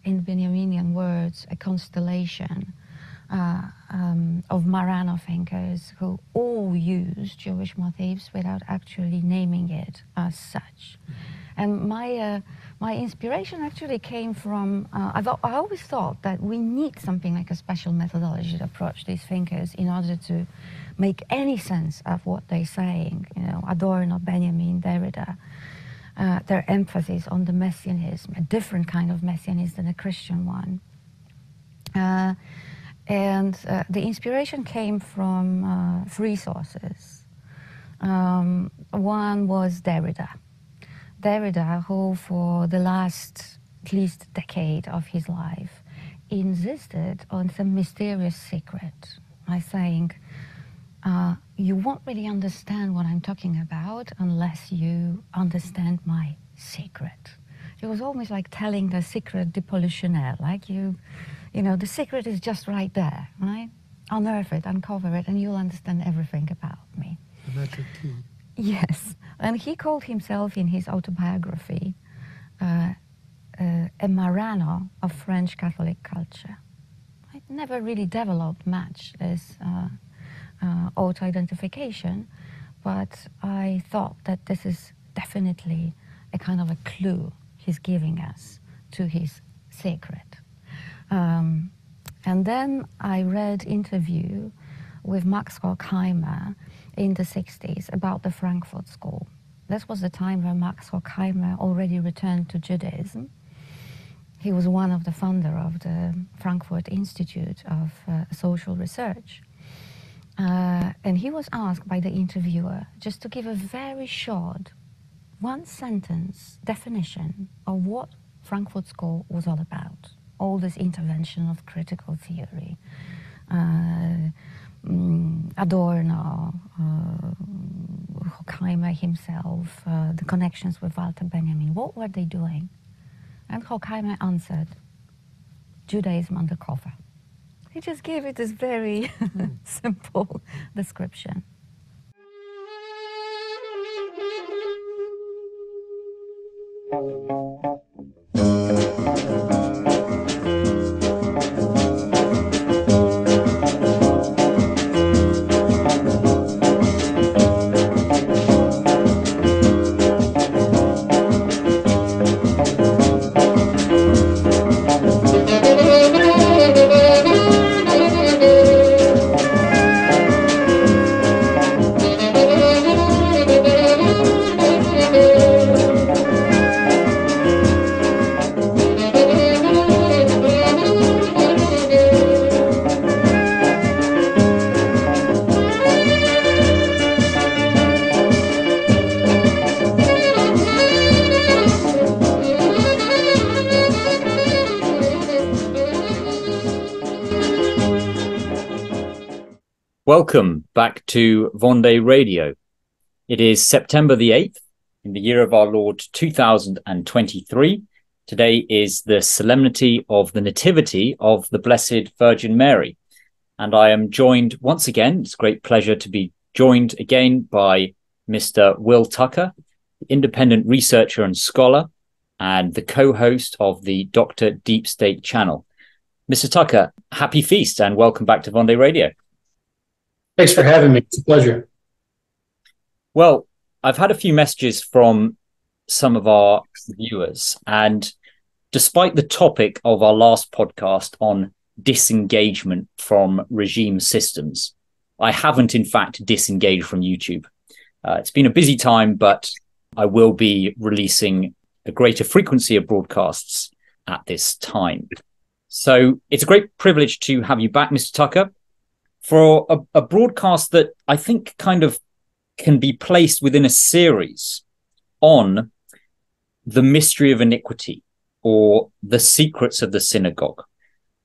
in Benjaminian words, a constellation of Marrano thinkers who all use Jewish motifs without actually naming it as such. And my inspiration actually came from, I always thought that we need something like a special methodology to approach these thinkers in order to make any sense of what they're saying. You know, Adorno, Benjamin, Derrida, their emphasis on the messianism, a different kind of messianism than a Christian one. And the inspiration came from three sources. One was Derrida. Derrida, who for the last at least decade of his life insisted on some mysterious secret by saying, you won't really understand what I'm talking about unless you understand my secret. It was almost like telling the secret de polichinelle, like you know, the secret is just right there, right? Unearth it, uncover it, and you'll understand everything about me. The magic key. Yes, and he called himself in his autobiography a Marrano of French Catholic culture. It never really developed much as auto-identification, but I thought that this is definitely a kind of a clue he's giving us to his secret. And then I read interview with Max Horkheimer in the 60s about the Frankfurt School. This was the time where Max Horkheimer already returned to Judaism. He was one of the founder of the Frankfurt Institute of Social Research. And he was asked by the interviewer just to give a very short, one-sentence definition of what Frankfurt School was all about. All this intervention of critical theory. Adorno, Horkheimer himself, the connections with Walter Benjamin. What were they doing? And Horkheimer answered, Judaism undercover. He just gave it this very simple description. Welcome back to Vendée Radio. It is September the 8th in the year of our Lord 2023. Today is the solemnity of the Nativity of the Blessed Virgin Mary. And I am joined once again, it's a great pleasure to be joined again by Mr. Will Tucker, independent researcher and scholar, and the co-host of the Dr. Deep State channel. Mr. Tucker, happy feast and welcome back to Vendée Radio. Thanks for having me. It's a pleasure. Well, I've had a few messages from some of our viewers, and despite the topic of our last podcast on disengagement from regime systems, I haven't in fact disengaged from YouTube. It's been a busy time, but I will be releasing a greater frequency of broadcasts at this time. So it's a great privilege to have you back, Mr. Tucker, for a broadcast that I think kind of can be placed within a series on the mystery of iniquity or the secrets of the synagogue,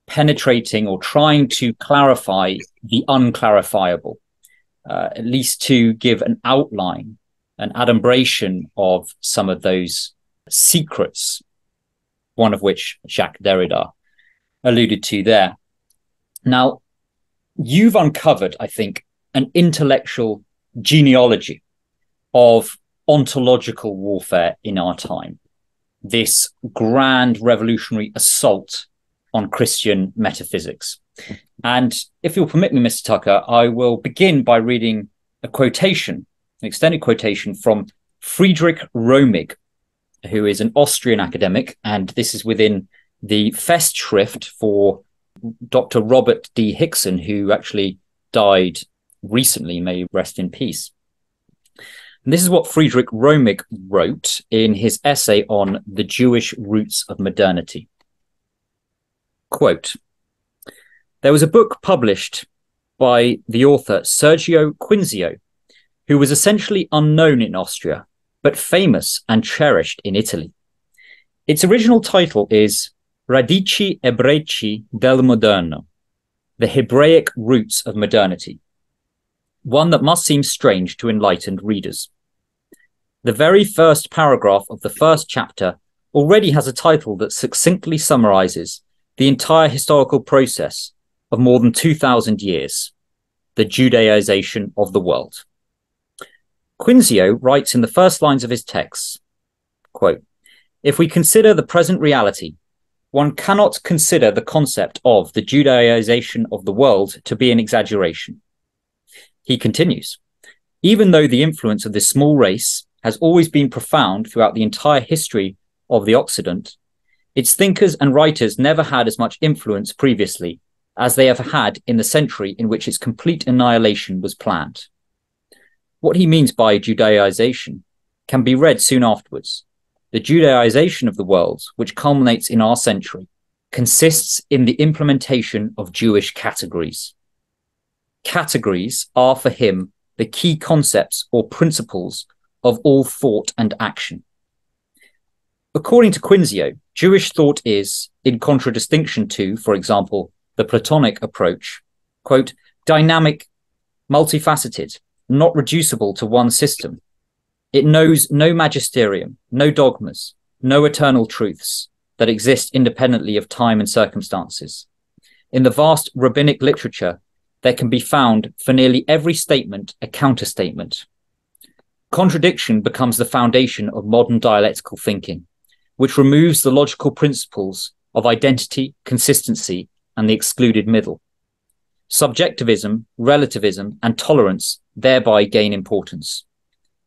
penetrating or trying to clarify the unclarifiable, at least to give an outline, an adumbration of some of those secrets, one of which Jacques Derrida alluded to there. Now, you've uncovered, I think, an intellectual genealogy of ontological warfare in our time. this grand revolutionary assault on Christian metaphysics. And if you'll permit me, Mr. Tucker, I will begin by reading a quotation, an extended quotation from Friedrich Romig, who is an Austrian academic, and this is within the Festschrift for Dr. Robert D. Hickson, who actually died recently, may he rest in peace. And this is what Friedrich Romig wrote in his essay on the Jewish roots of modernity. Quote, "There was a book published by the author Sergio Quinzio, who was essentially unknown in Austria, but famous and cherished in Italy. Its original title is Radici Ebraici del Moderno, the Hebraic Roots of Modernity, one that must seem strange to enlightened readers. The very first paragraph of the first chapter already has a title that succinctly summarizes the entire historical process of more than 2,000 years, the Judaization of the world." Quinzio writes in the first lines of his texts, quote, "If we consider the present reality, one cannot consider the concept of the Judaization of the world to be an exaggeration." He continues, "Even though the influence of this small race has always been profound throughout the entire history of the Occident, its thinkers and writers never had as much influence previously as they have had in the century in which its complete annihilation was planned." What he means by Judaization can be read soon afterwards. The Judaization of the world, which culminates in our century, consists in the implementation of Jewish categories. Categories are for him the key concepts or principles of all thought and action. According to Quinzio, Jewish thought is, in contradistinction to, for example, the Platonic approach, quote, "dynamic, multifaceted, not reducible to one system. It knows no magisterium, no dogmas, no eternal truths that exist independently of time and circumstances. In the vast rabbinic literature, there can be found for nearly every statement a counterstatement. Contradiction becomes the foundation of modern dialectical thinking, which removes the logical principles of identity, consistency, and the excluded middle. Subjectivism, relativism, and tolerance thereby gain importance.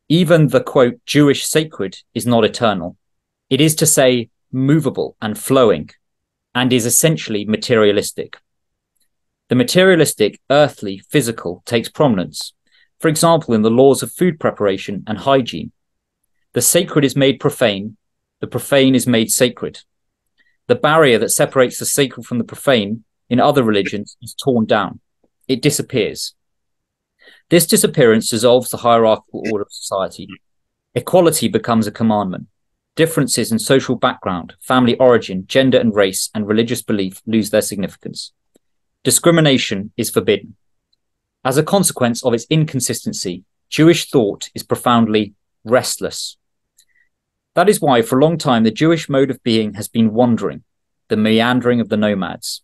Even the, quote, Jewish sacred is not eternal. It is to say movable and flowing, and is essentially materialistic. The materialistic, earthly, physical takes prominence, for example, in the laws of food preparation and hygiene. The sacred is made profane, the profane is made sacred. The barrier that separates the sacred from the profane in other religions is torn down. It disappears. This disappearance dissolves the hierarchical order of society. Equality becomes a commandment. Differences in social background, family origin, gender and race, and religious belief lose their significance. Discrimination is forbidden. As a consequence of its inconsistency, Jewish thought is profoundly restless. That is why, for a long time, the Jewish mode of being has been wandering, the meandering of the nomads,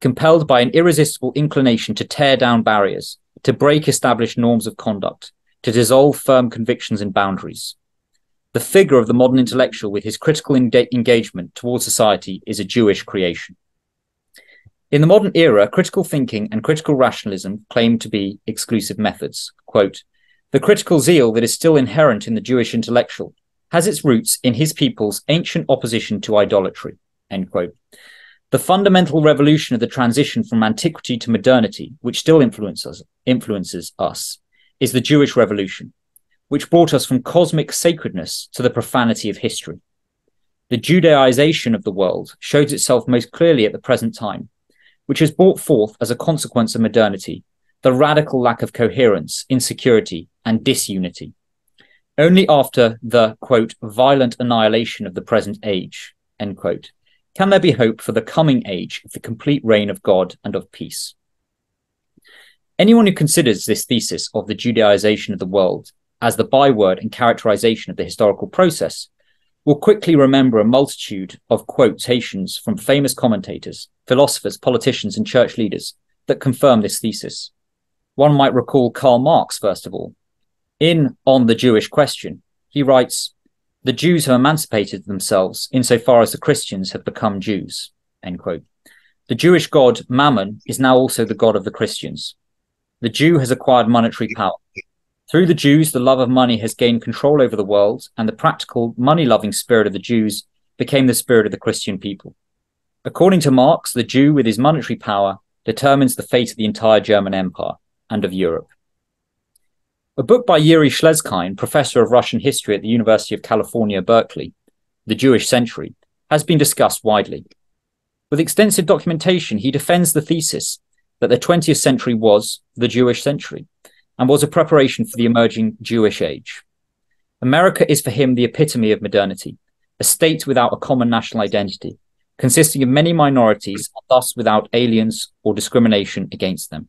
compelled by an irresistible inclination to tear down barriers, to break established norms of conduct, to dissolve firm convictions and boundaries. The figure of the modern intellectual with his critical engagement towards society is a Jewish creation. In the modern era, critical thinking and critical rationalism claim to be exclusive methods. Quote, "The critical zeal that is still inherent in the Jewish intellectual has its roots in his people's ancient opposition to idolatry." End quote. The fundamental revolution of the transition from antiquity to modernity, which still influences us, is the Jewish Revolution, which brought us from cosmic sacredness to the profanity of history. The Judaization of the world shows itself most clearly at the present time, which has brought forth as a consequence of modernity the radical lack of coherence, insecurity, and disunity. Only after the, quote, violent annihilation of the present age, end quote, can there be hope for the coming age of the complete reign of God and of peace. Anyone who considers this thesis of the Judaization of the world as the byword and characterization of the historical process will quickly remember a multitude of quotations from famous commentators, philosophers, politicians, and church leaders that confirm this thesis. One might recall Karl Marx, first of all. In On the Jewish Question, he writes, The Jews have emancipated themselves insofar as the Christians have become Jews, end quote. The Jewish god Mammon is now also the god of the Christians. The Jew has acquired monetary power. Through the Jews, the love of money has gained control over the world, and the practical, money-loving spirit of the Jews became the spirit of the Christian people. According to Marx, the Jew, with his monetary power, determines the fate of the entire German Empire and of Europe. A book by Yuri Schlezkine, professor of Russian history at the University of California, Berkeley, The Jewish Century, has been discussed widely. With extensive documentation, he defends the thesis that the 20th century was the Jewish century and was a preparation for the emerging Jewish age. America is for him the epitome of modernity, a state without a common national identity, consisting of many minorities, and thus without aliens or discrimination against them.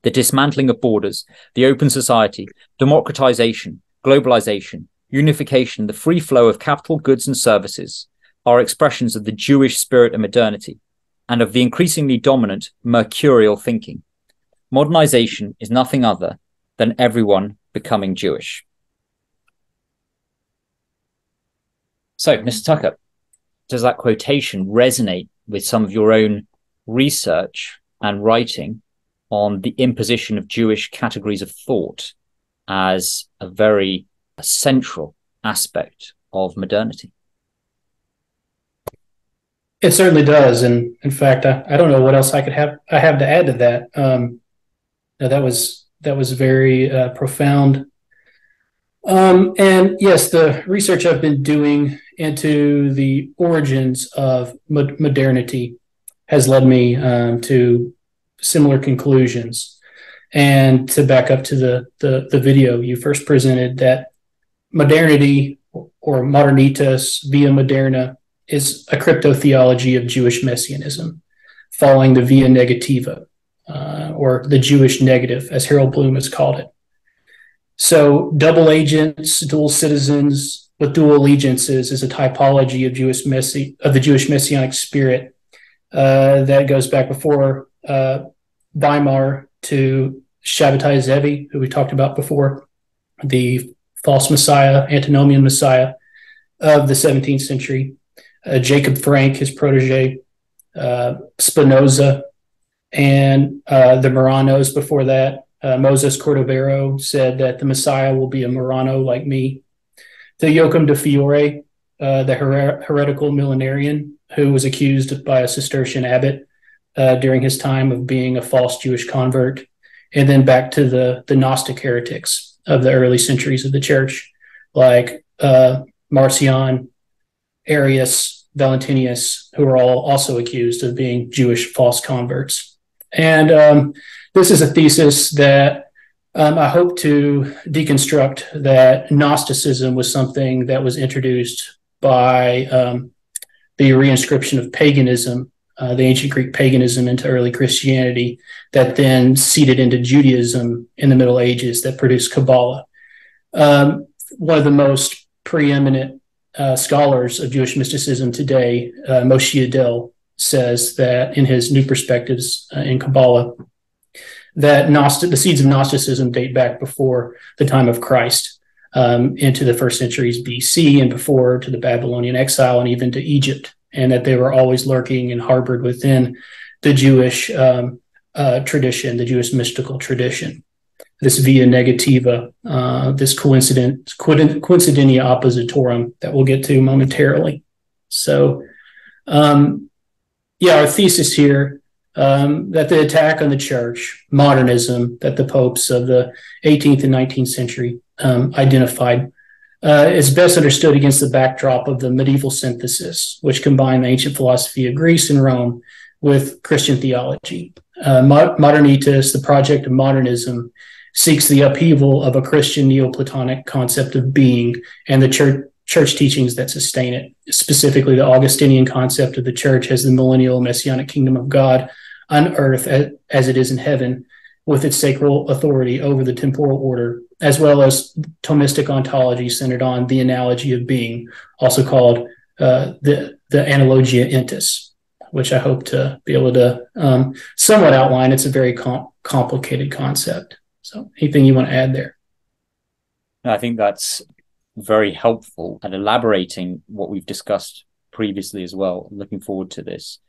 The dismantling of borders, the open society, democratization, globalization, unification, the free flow of capital, goods and services are expressions of the Jewish spirit of modernity and of the increasingly dominant mercurial thinking. Modernization is nothing other than everyone becoming Jewish. So, Mr. Tucker, does that quotation resonate with some of your own research and writing on the imposition of Jewish categories of thought as a very central aspect of modernity? It certainly does, and in fact, I don't know what else I have to add to that. That was very profound. And yes, the research I've been doing into the origins of modernity has led me to similar conclusions. And to back up to the video you first presented, that modernity or modernitas via moderna is a cryptotheology of Jewish messianism, following the via negativa, or the Jewish negative, as Harold Bloom has called it. So double agents, dual citizens with dual allegiances is a typology of the Jewish messianic spirit that goes back before Weimar to Shabbatai Zevi, who we talked about before, the false messiah, antinomian messiah of the 17th century. Jacob Frank, his protege, Spinoza, and the Marranos before that. Moses Cordovero said that the Messiah will be a Marrano like me. The Joachim de Fiore, the heretical millenarian, who was accused by a Cistercian abbot during his time of being a false Jewish convert. And then back to the Gnostic heretics of the early centuries of the church, like Marcion, Arius, Valentinius, who are all also accused of being Jewish false converts. And this is a thesis that I hope to deconstruct, that Gnosticism was something that was introduced by the reinscription of paganism, the ancient Greek paganism, into early Christianity, that then seeded into Judaism in the Middle Ages that produced Kabbalah. One of the most preeminent scholars of Jewish mysticism today, Moshe Yadel, says that in his New Perspectives in Kabbalah, that the seeds of Gnosticism date back before the time of Christ, into the first centuries BC and before to the Babylonian exile and even to Egypt, and that they were always lurking and harbored within the Jewish tradition, the Jewish mystical tradition. This via negativa, this coincidentia oppositorum that we'll get to momentarily. So, our thesis here, that the attack on the church, modernism, that the popes of the 18th and 19th century identified, is best understood against the backdrop of the medieval synthesis, which combined the ancient philosophy of Greece and Rome with Christian theology. Modernitas, the project of modernism, seeks the upheaval of a Christian Neoplatonic concept of being and the church teachings that sustain it, specifically the Augustinian concept of the church as the millennial messianic kingdom of God on earth as it is in heaven, with its sacral authority over the temporal order, as well as Thomistic ontology centered on the analogy of being, also called the analogia entis, which I hope to be able to somewhat outline. It's a very complicated concept. So anything you want to add there? I think that's very helpful at elaborating what we've discussed previously as well. I'm looking forward to this.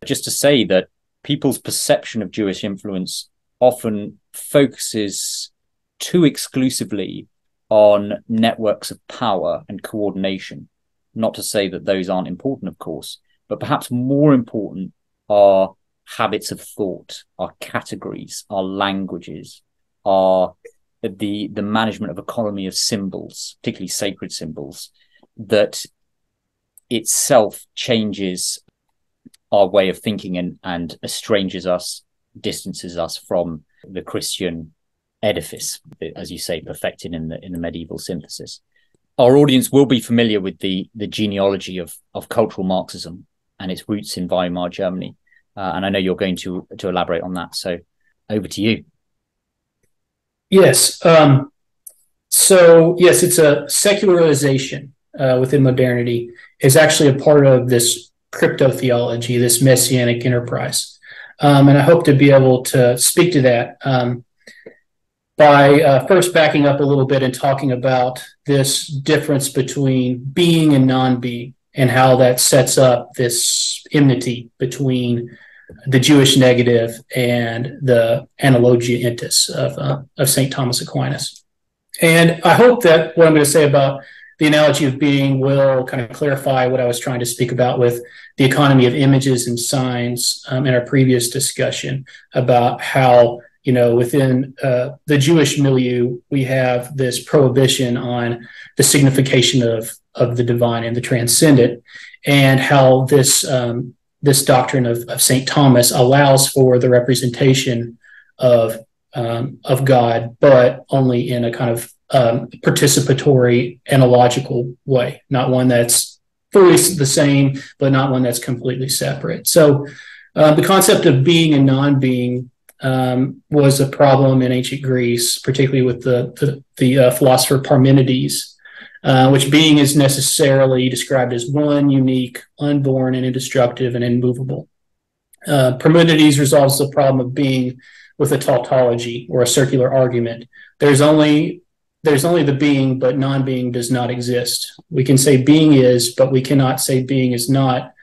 Just to say that people's perception of Jewish influence often focuses too exclusively on networks of power and coordination. Not to say that those aren't important, of course, but perhaps more important are habits of thought, our categories, our languages, our the management of economy of symbols, particularly sacred symbols, that itself changes our way of thinking and estranges us, distances us from the Christian edifice, as you say, perfected in the medieval synthesis. Our audience will be familiar with the genealogy of cultural Marxism and its roots in Weimar Germany. And I know you're going to elaborate on that. So over to you. Yes. So, yes, it's a secularization within modernity is actually a part of this cryptotheology, this messianic enterprise. And I hope to be able to speak to that by first backing up a little bit and talking about this difference between being and non-being and how that sets up this enmity between the Jewish negative and the analogia entis of St. Thomas Aquinas. And I hope that what I'm going to say about the analogy of being will kind of clarify what I was trying to speak about with the economy of images and signs in our previous discussion about how, within the Jewish milieu, we have this prohibition on the signification of the divine and the transcendent, and how this doctrine of St. Thomas allows for the representation of God, but only in a kind of participatory analogical way, not one that's fully the same, but not one that's completely separate. So the concept of being and non-being was a problem in ancient Greece, particularly with the philosopher Parmenides, which being is necessarily described as one, unique, unborn, and indestructible and immovable. Parmenides resolves the problem of being with a tautology or a circular argument. There's only the being, but non-being does not exist. We can say being is, but we cannot say being is not,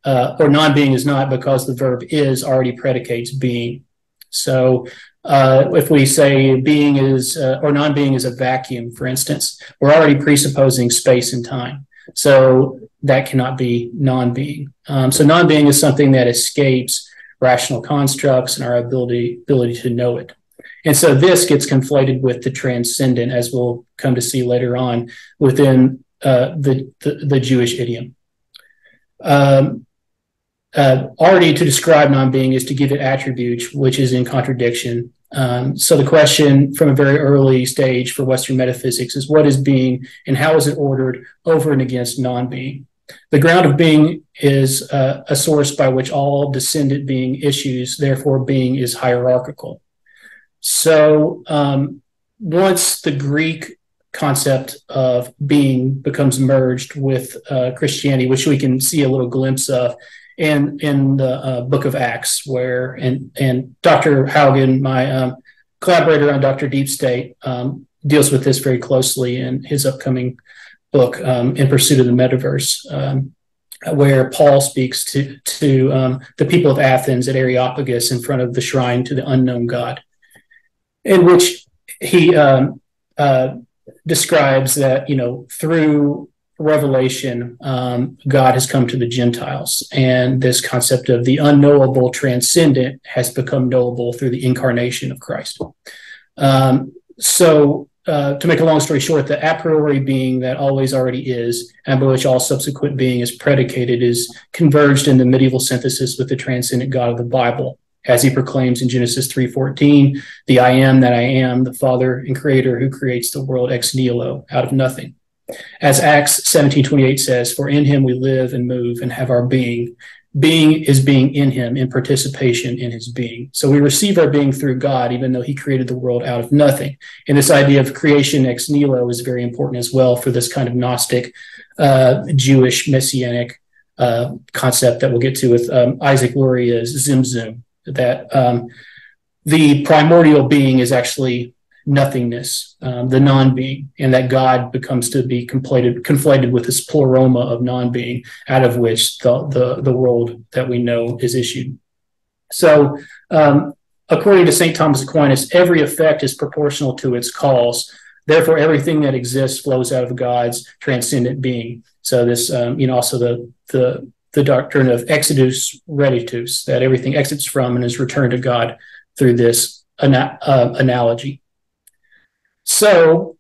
or non-being is not, because the verb is already predicates being. So if we say being is, or non-being is a vacuum, for instance, we're already presupposing space and time. So that cannot be non-being. So non-being is something that escapes rational constructs and our ability to know it. And so this gets conflated with the transcendent, as we'll come to see later on within the Jewish idiom. Already to describe non-being is to give it attributes, which is in contradiction. So the question from a very early stage for Western metaphysics is, what is being and how is it ordered over and against non-being? The ground of being is a source by which all descendant being issues, therefore being is hierarchical. So once the Greek concept of being becomes merged with Christianity, which we can see a little glimpse of in the book of Acts, where and Dr. Haugen, my collaborator on Dr. Deep State, deals with this very closely in his upcoming book, In Pursuit of the Metaverse, where Paul speaks to the people of Athens at Areopagus in front of the shrine to the unknown God, in which he describes that, through revelation, God has come to the Gentiles, and this concept of the unknowable transcendent has become knowable through the incarnation of Christ. So to make a long story short, the a priori being that always already is, and by which all subsequent being is predicated, is converged in the medieval synthesis with the transcendent God of the Bible, as he proclaims in Genesis 3:14, the I am that I am, the Father and Creator who creates the world ex nihilo, out of nothing. As Acts 17:28 says, for in him we live and move and have our being. Being is being in him, in participation in his being. So we receive our being through God, even though he created the world out of nothing. And this idea of creation ex nihilo is very important as well for this kind of Gnostic, Jewish messianic concept that we'll get to with Isaac Luria's Zimzum, that the primordial being is actually nothingness, the non-being, and that God becomes to be conflated with this pleroma of non-being, out of which the world that we know is issued. So, according to St. Thomas Aquinas, every effect is proportional to its cause. Therefore, everything that exists flows out of God's transcendent being. So this, also the doctrine of exodus reditus, that everything exits from and is returned to God through this analogy. So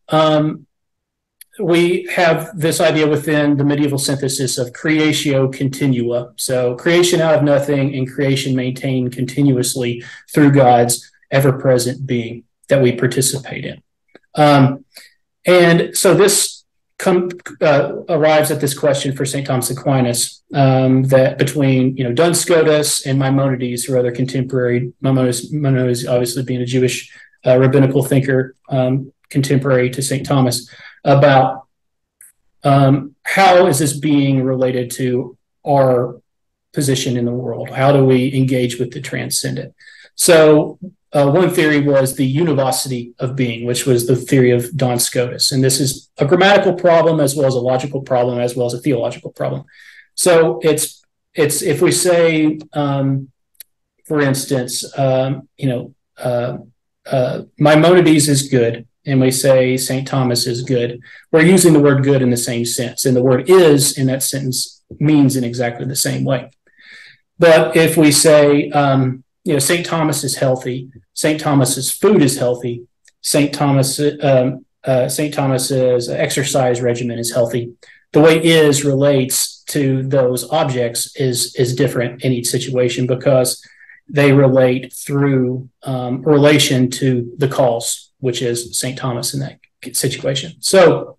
we have this idea within the medieval synthesis of creatio continua. So creation out of nothing and creation maintained continuously through God's ever-present being that we participate in. And so this arrives at this question for St. Thomas Aquinas, that between Duns Scotus and Maimonides, or other contemporary, Maimonides obviously being a Jewish rabbinical thinker, contemporary to St. Thomas, about how is this being related to our position in the world? How do we engage with the transcendent? So one theory was the univocity of being, which was the theory of Duns Scotus. And this is a grammatical problem as well as a logical problem as well as a theological problem. So it's if we say, for instance, Maimonides is good, and we say St. Thomas is good, we're using the word good in the same sense. And the word is in that sentence means in exactly the same way. But if we say, St. Thomas is healthy, St. Thomas's food is healthy, St. Thomas's exercise regimen is healthy, the way is relates to those objects is different in each situation, because they relate through relation to the cause, which is St. Thomas in that situation. So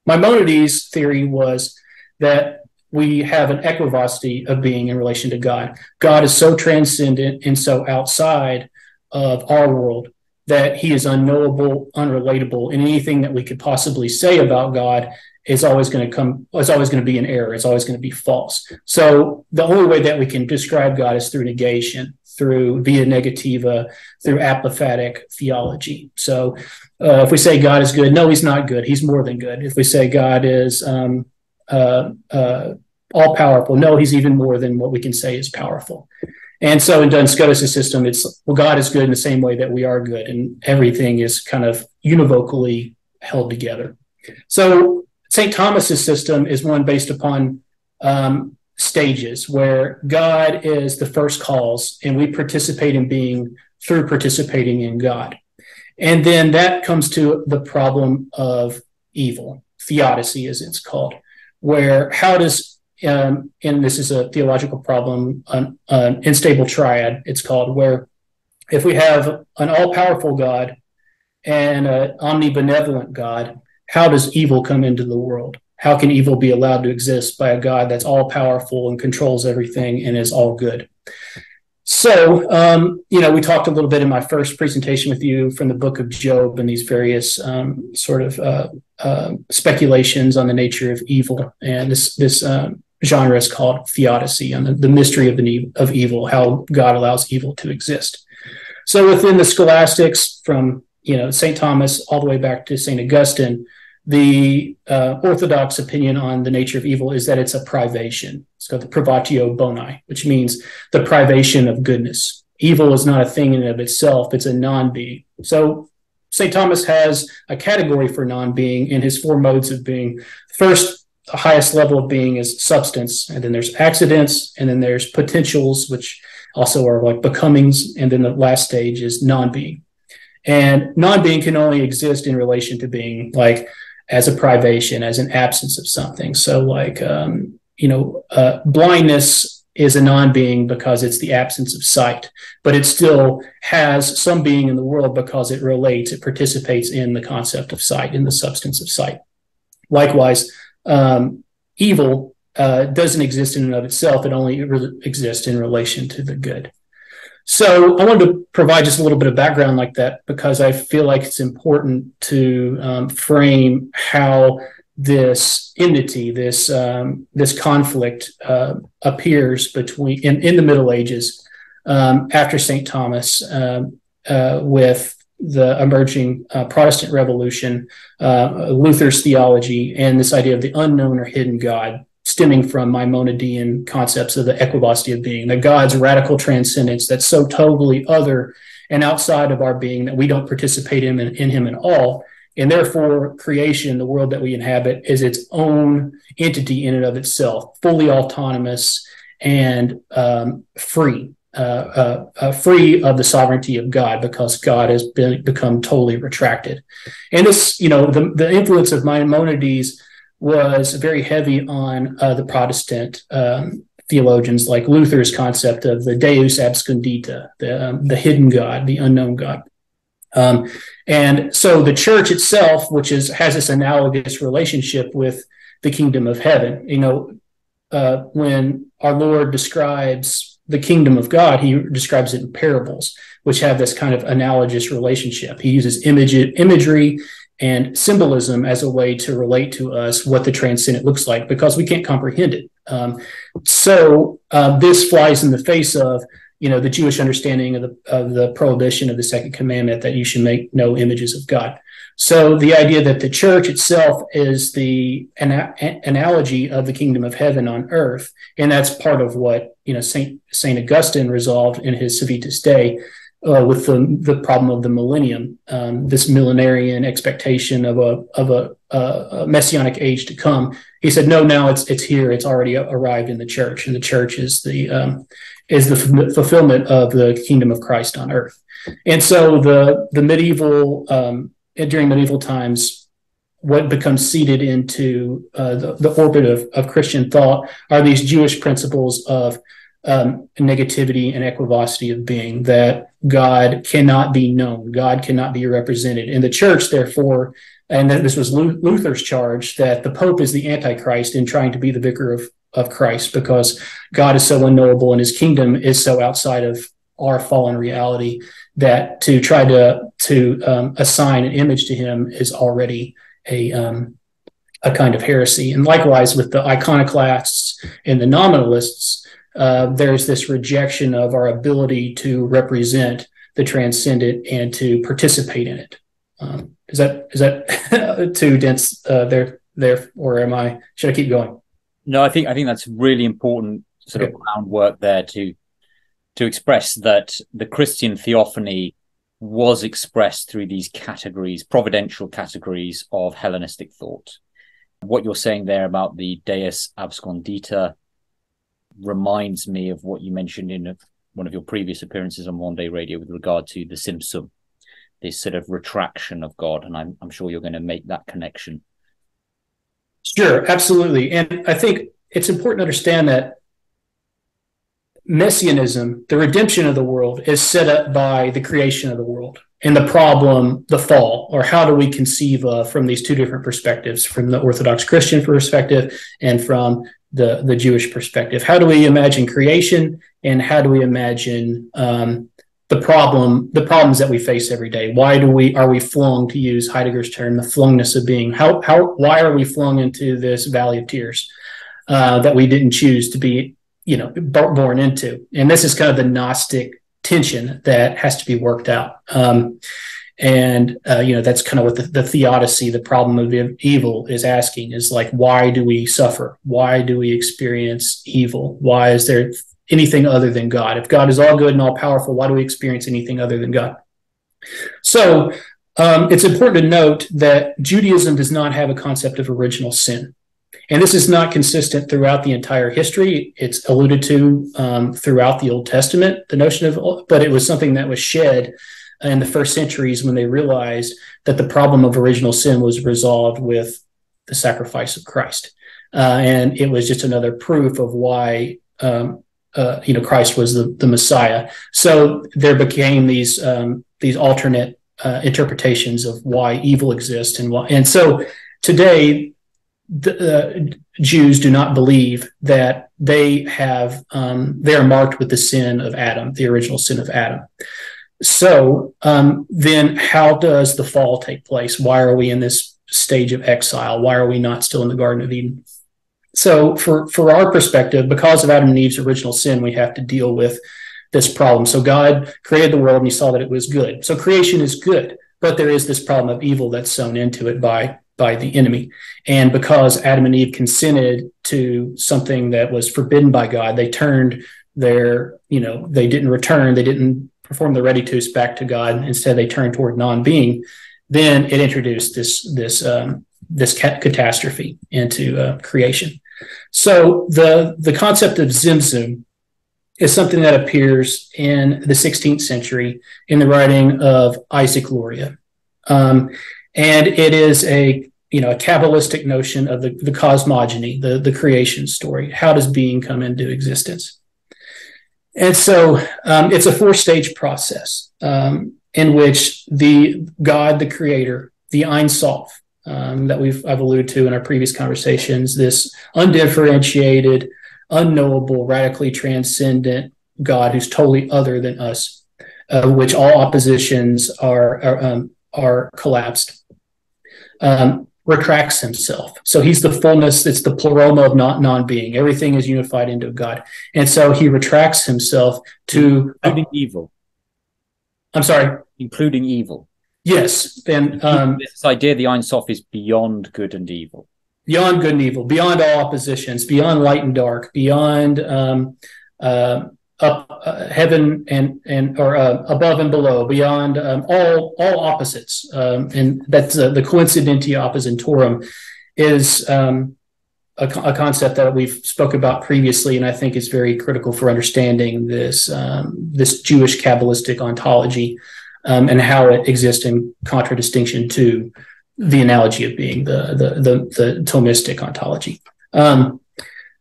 Maimonides' theory was that we have an equivocity of being in relation to God. God is so transcendent and so outside of our world that he is unknowable, unrelatable, and anything that we could possibly say about God is always going to be an error. It's always going to be false. So the only way that we can describe God is through negation, through via negativa, through apophatic theology. So if we say God is good, no, he's not good. He's more than good. If we say God is all powerful, no, he's even more than what we can say is powerful. And so in Duns Scotus' system, it's, well, God is good in the same way that we are good, and everything is kind of univocally held together. So St. Thomas's system is one based upon stages, where God is the first cause, and we participate in being through participating in God. And then that comes to the problem of evil, theodicy as it's called, where how does, and this is a theological problem, an unstable triad, it's called, where if we have an all-powerful God and an omnibenevolent God, how does evil come into the world? How can evil be allowed to exist by a God that's all-powerful and controls everything and is all good? So, we talked a little bit in my first presentation with you from the book of Job and these various speculations on the nature of evil. And this genre is called theodicy, and the mystery of evil, how God allows evil to exist. So within the scholastics, from St. Thomas all the way back to St. Augustine, the orthodox opinion on the nature of evil is that it's a privation. It's called the privatio boni, which means the privation of goodness. Evil is not a thing in and of itself, it's a non-being. So St. Thomas has a category for non-being in his four modes of being. First, the highest level of being is substance, and then there's accidents, and then there's potentials, which also are like becomings, and then the last stage is non-being. And non-being can only exist in relation to being, like as a privation, as an absence of something. So like, blindness is a non-being because it's the absence of sight, but it still has some being in the world because it relates, it participates in the concept of sight, in the substance of sight. Likewise, evil doesn't exist in and of itself. It only exists in relation to the good. So I wanted to provide just a little bit of background like that, because I feel like it's important to frame how this enmity, this conflict appears between in the Middle Ages after St. Thomas with the emerging Protestant revolution, Luther's theology, and this idea of the unknown or hidden God, stemming from Maimonidean concepts of the equivocity of being, that God's radical transcendence that's so totally other and outside of our being that we don't participate in him at all. And therefore, creation, the world that we inhabit, is its own entity in and of itself, fully autonomous and free of the sovereignty of God, because God has become totally retracted. And this, the influence of Maimonides was very heavy on the Protestant theologians, like Luther's concept of the Deus abscondita, the hidden God, the unknown God. And so the church itself, which has this analogous relationship with the kingdom of heaven, when our Lord describes the kingdom of God, he describes it in parables, which have this kind of analogous relationship. He uses imagery and symbolism as a way to relate to us what the transcendent looks like, because we can't comprehend it. So this flies in the face of the Jewish understanding of the prohibition of the second commandment, that you should make no images of God. So the idea that the church itself is the analogy of the kingdom of heaven on earth, and that's part of what Saint Augustine resolved in his Civitas Dei with the problem of the millennium, this millenarian expectation of a messianic age to come. He said, no, now it's here. It's already arrived in the church, and the church is the fulfillment of the kingdom of Christ on earth. And so the medieval during medieval times, what becomes seeded into the orbit of Christian thought are these Jewish principles of negativity and equivocity of being, that God cannot be known, God cannot be represented. In the church, therefore, and this was Luther's charge, that the Pope is the Antichrist in trying to be the vicar of Christ, because God is so unknowable and his kingdom is so outside of our fallen reality, that to try to assign an image to him is already a kind of heresy. And likewise with the iconoclasts and the nominalists, there's this rejection of our ability to represent the transcendent and to participate in it. Is that too dense there, or should I keep going? No, I think that's really important sort of groundwork there to express that the Christian theophany was expressed through these categories, providential categories of Hellenistic thought. What you're saying there about the Deus abscondita reminds me of what you mentioned in one of your previous appearances on Vendée Radio with regard to the Simsum, this sort of retraction of God, and I'm sure you're going to make that connection. Sure, absolutely. And I think it's important to understand that Messianism, the redemption of the world, is set up by the creation of the world, and the problem, the fall, or how do we conceive of from these two different perspectives, from the Orthodox Christian perspective and from the Jewish perspective. How do we imagine creation, and how do we imagine the problems that we face every day? Why are we flung, to use Heidegger's term, the flungness of being? Why are we flung into this valley of tears that we didn't choose to be born into? And this is kind of the Gnostic tension that has to be worked out. That's kind of what the theodicy, the problem of evil, is asking, is like, why do we suffer? Why do we experience evil? Why is there anything other than God? If God is all good and all powerful, why do we experience anything other than God? So it's important to note that Judaism does not have a concept of original sin. And this is not consistent throughout the entire history. It's alluded to throughout the Old Testament, the notion of, but it was something that was shed in the first centuries when they realized that the problem of original sin was resolved with the sacrifice of Christ. And it was just another proof of why Christ was the Messiah. So there became these alternate interpretations of why evil exists, and so today the Jews do not believe that they are marked with the sin of Adam, the original sin of Adam. So then how does the fall take place? Why are we in this stage of exile? Why are we not still in the Garden of Eden? So for our perspective, because of Adam and Eve's original sin, we have to deal with this problem. So God created the world and he saw that it was good. So creation is good, but there is this problem of evil that's sown into it by the enemy. And because Adam and Eve consented to something that was forbidden by God, they turned their, they didn't return, they didn't perform the ready-tos back to God. Instead, they turned toward non-being. Then it introduced this catastrophe into creation. So the concept of Zimzum is something that appears in the 16th century in the writing of Isaac Luria. And it is a Kabbalistic notion of the cosmogony, the creation story. How does being come into existence? And so it's a 4-stage process in which the God, the creator, the Ein Sof, that I've alluded to in our previous conversations, this undifferentiated, unknowable, radically transcendent God who's totally other than us, which all oppositions are collapsed, retracts himself. So he's the fullness, it's the pleroma of non-being. Everything is unified into God. And so he retracts himself to... Including evil. I'm sorry? Including evil. Yes. And this idea the Ein Sof is beyond good and evil. Beyond good and evil, beyond all oppositions, beyond light and dark, beyond heaven and above and below, beyond all opposites, and that's the coincidentia oppositiontorum is a concept that we've spoke about previously, and I think is very critical for understanding this Jewish Kabbalistic ontology and how it exists in contradistinction to the analogy of being the Thomistic ontology.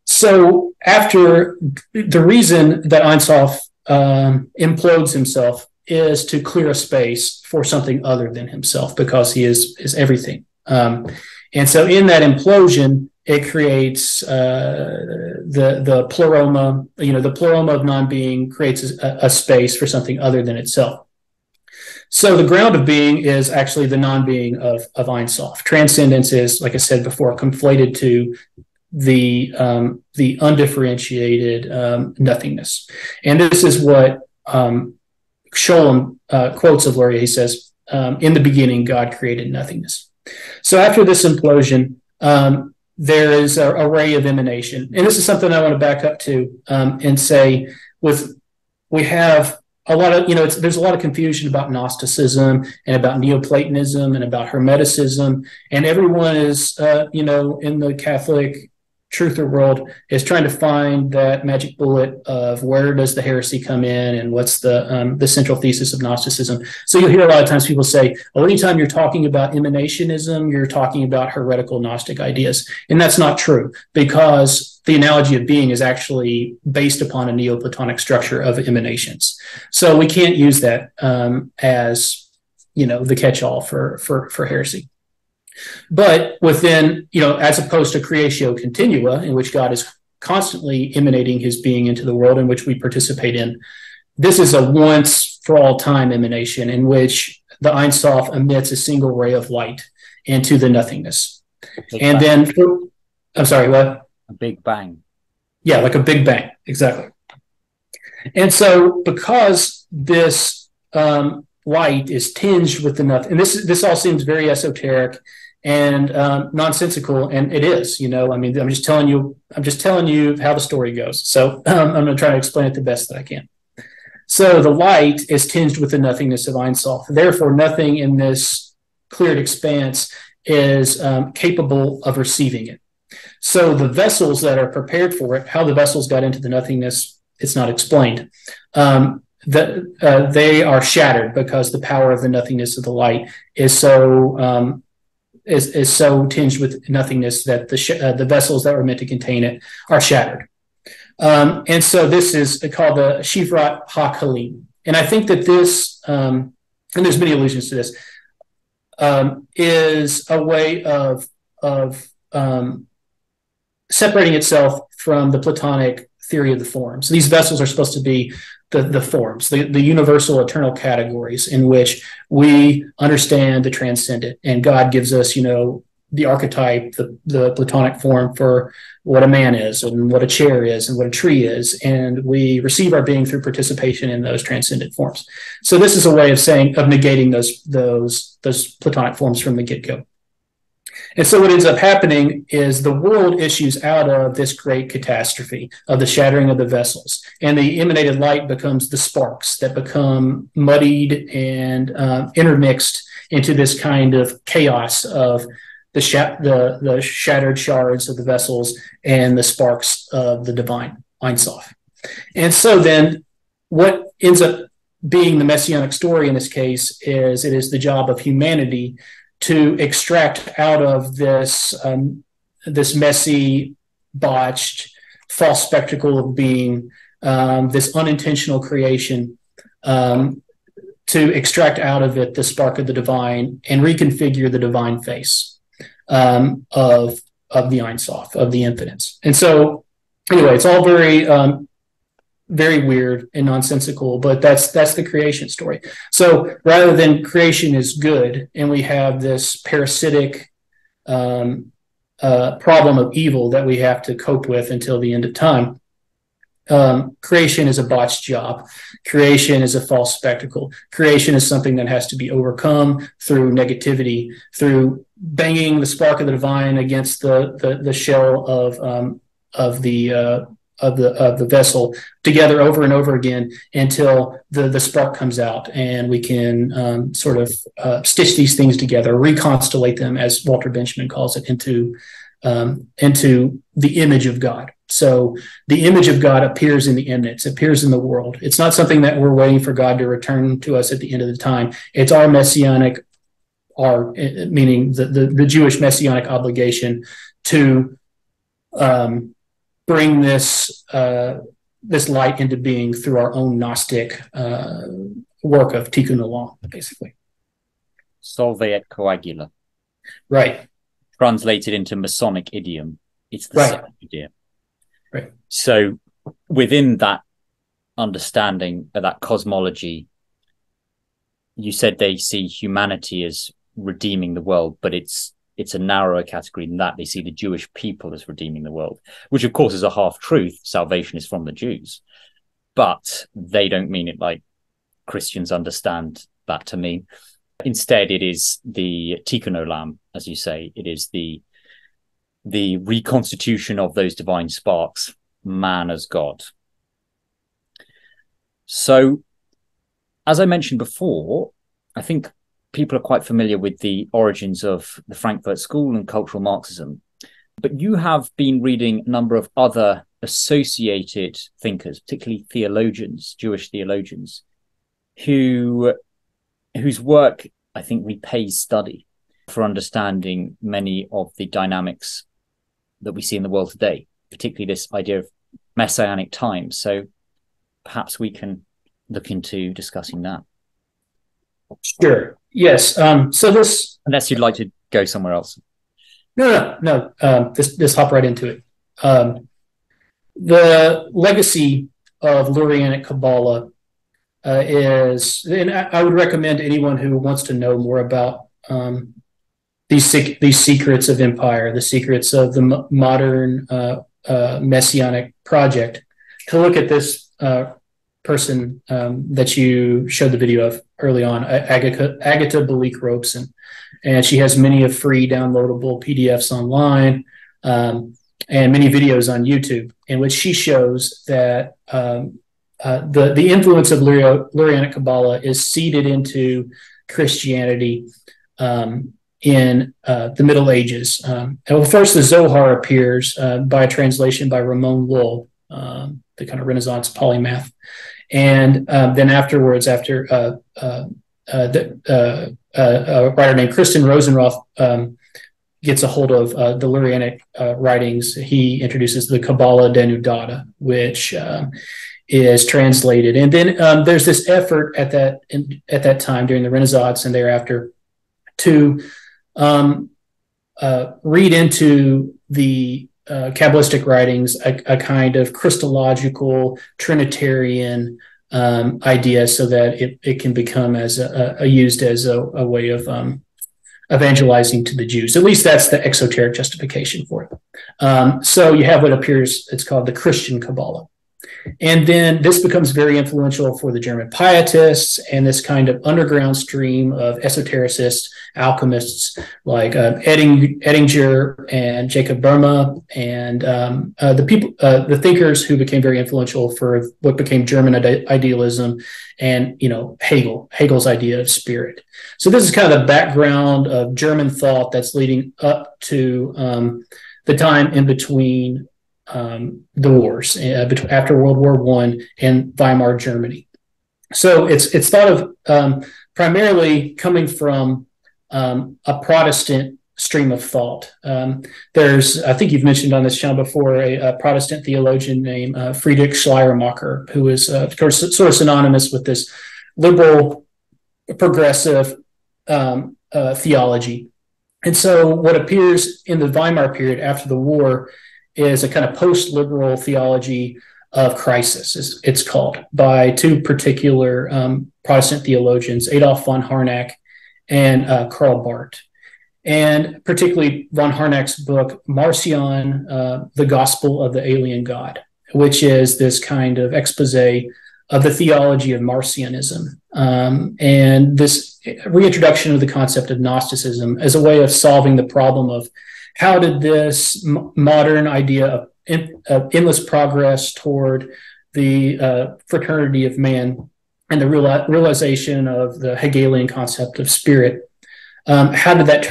So after the reason that Ein Sof implodes himself is to clear a space for something other than himself, because he is everything. And so in that implosion, it creates the pleroma, the pleroma of non-being creates a space for something other than itself. So the ground of being is actually the non-being of Ein Sof. Transcendence is, like I said before, conflated to the undifferentiated nothingness. And this is what Scholem quotes of Luria. He says, in the beginning, God created nothingness. So after this implosion, there is a ray of emanation. And this is something I want to back up to and say, we have a lot of, there's a lot of confusion about Gnosticism and about Neoplatonism and about Hermeticism. And everyone is, in the Catholic truther world is trying to find that magic bullet of where does the heresy come in and what's the central thesis of Gnosticism. So you'll hear a lot of times people say, anytime you're talking about emanationism, you're talking about heretical Gnostic ideas. And that's not true, because the analogy of being is actually based upon a Neoplatonic structure of emanations. So we can't use that as, the catch-all for heresy. But within, as opposed to creatio continua, in which God is constantly emanating his being into the world in which we participate in, this is a once for all time emanation in which the Ein Sof emits a single ray of light into the nothingness. And then, I'm sorry, what? A big bang. Yeah, like a big bang, exactly. And so because this light is tinged with the nothing, and this all seems very esoteric and nonsensical, and it is, I'm just telling you how the story goes. So I'm going to try to explain it the best that I can. So the light is tinged with the nothingness of Ein Sof. Therefore, nothing in this cleared expanse is capable of receiving it. So the vessels that are prepared for it, how the vessels got into the nothingness, it's not explained. They are shattered because the power of the nothingness of the light is so tinged with nothingness that the vessels that were meant to contain it are shattered. And so this is called the Shivrat HaKalim. And I think that this, and there's many allusions to this, is a way of separating itself from the Platonic theory of the forms. These vessels are supposed to be the forms, the universal eternal categories in which we understand the transcendent, and God gives us, the archetype, the Platonic form for what a man is and what a chair is and what a tree is, and we receive our being through participation in those transcendent forms. So this is a way of negating those Platonic forms from the get-go. And so what ends up happening is the world issues out of this great catastrophe of the shattering of the vessels, and the emanated light becomes the sparks that become muddied and intermixed into this kind of chaos of the shattered shards of the vessels and the sparks of the divine, Ein Sof. And so then what ends up being the messianic story in this case is it is the job of humanity to extract out of this messy, botched, false spectacle of being, this unintentional creation, to extract out of it the spark of the divine and reconfigure the divine face of the Ein Sof, of the infinites. And so, anyway, it's all very very weird and nonsensical, but that's the creation story. So rather than creation is good and we have this parasitic problem of evil that we have to cope with until the end of time, creation is a botched job. Creation is a false spectacle. Creation is something that has to be overcome through negativity, through banging the spark of the divine against the shell of the vessel together over and over again until the spark comes out and we can sort of stitch these things together, reconstellate them, as Walter Benjamin calls it, into the image of God. So the image of God appears in the immanence, appears in the world. It's not something that we're waiting for God to return to us at the end of the time. It's our messianic, meaning the Jewish messianic obligation to bring this light into being through our own Gnostic work of Tikkun Olam, basically. Solve et coagula. Right. Translated into Masonic idiom, it's the same idea. Right. So within that understanding of that cosmology, you said they see humanity as redeeming the world, but it's a narrower category than that. They see the Jewish people as redeeming the world, which of course is a half-truth. Salvation is from the Jews, but they don't mean it like Christians understand that to mean. Instead, it is the Tikkun Olam, as you say. It is the reconstitution of those divine sparks, man as God. So, as I mentioned before, I think people are quite familiar with the origins of the Frankfurt School and cultural Marxism. But you have been reading a number of other associated thinkers, particularly theologians, Jewish theologians, whose work I think repays study for understanding many of the dynamics that we see in the world today, particularly this idea of messianic times. So perhaps we can look into discussing that. Sure. Yes. So this, unless you'd like to go somewhere else. No. This hop right into it. The legacy of Lurianic Kabbalah is, and I would recommend anyone who wants to know more about these secrets of empire, the secrets of the modern messianic project, to look at this person that you showed the video of early on, Agatha Balik-Robeson. And she has many of free downloadable PDFs online and many videos on YouTube in which she shows that the influence of Lurianic Kabbalah is seeded into Christianity in the Middle Ages. First, the Zohar appears by a translation by Ramon Lull, the kind of Renaissance polymath. And then afterwards, after a writer named Kristen Rosenroth gets a hold of the Lurianic writings, he introduces the Kabbalah Denudata, which is translated. And then there's this effort at that time during the Renaissance and thereafter to read into the Kabbalistic writings a kind of Christological Trinitarian idea, so that it can become as used as a way of evangelizing to the Jews. At least that's the exoteric justification for it. So you have what appears, it's called the Christian Kabbalah. And then this becomes very influential for the German pietists and this kind of underground stream of esotericists, alchemists like Ettinger and Jacob Boehme, and the thinkers who became very influential for what became German idealism, and Hegel's idea of spirit. So this is kind of the background of German thought that's leading up to the time in between the wars after World War I and Weimar Germany. So it's thought of primarily coming from a Protestant stream of thought. There's, I think you've mentioned on this channel before, a Protestant theologian named Friedrich Schleiermacher, who is of course sort of synonymous with this liberal, progressive theology. And so what appears in the Weimar period after the war is a kind of post-liberal theology of crisis, it's called, by two particular Protestant theologians, Adolf von Harnack and Karl Barth. And particularly von Harnack's book, Marcion, The Gospel of the Alien God, which is this kind of expose of the theology of Marcionism, and this reintroduction of the concept of Gnosticism as a way of solving the problem of how did this modern idea of endless progress toward the fraternity of man and the realization of the Hegelian concept of spirit, how did that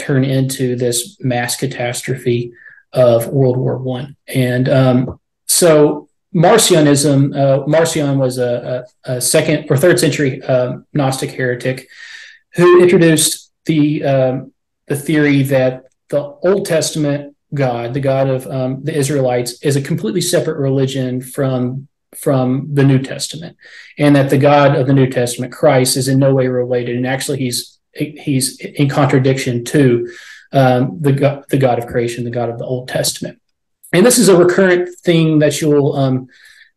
turn into this mass catastrophe of World War I? And so Marcionism, Marcion was a second or third century Gnostic heretic who introduced the theory that the Old Testament God, the God of the Israelites, is a completely separate religion from the New Testament, and that the God of the New Testament, Christ, is in no way related, and actually he's in contradiction to the God of creation, the God of the Old Testament. And this is a recurrent thing that you'll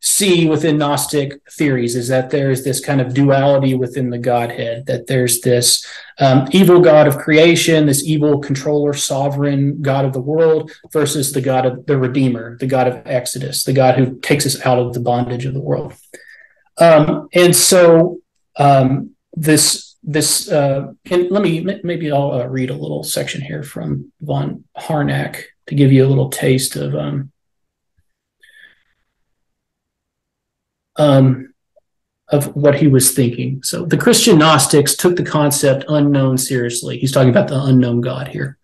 see within Gnostic theories, is that there's this kind of duality within the Godhead, that there's this evil God of creation, this evil controller, sovereign God of the world, versus the God of the Redeemer, the God of Exodus, the God who takes us out of the bondage of the world. And so this and maybe I'll read a little section here from von Harnack to give you a little taste of what he was thinking. So the Christian Gnostics took the concept unknown seriously. He's talking about the unknown God here.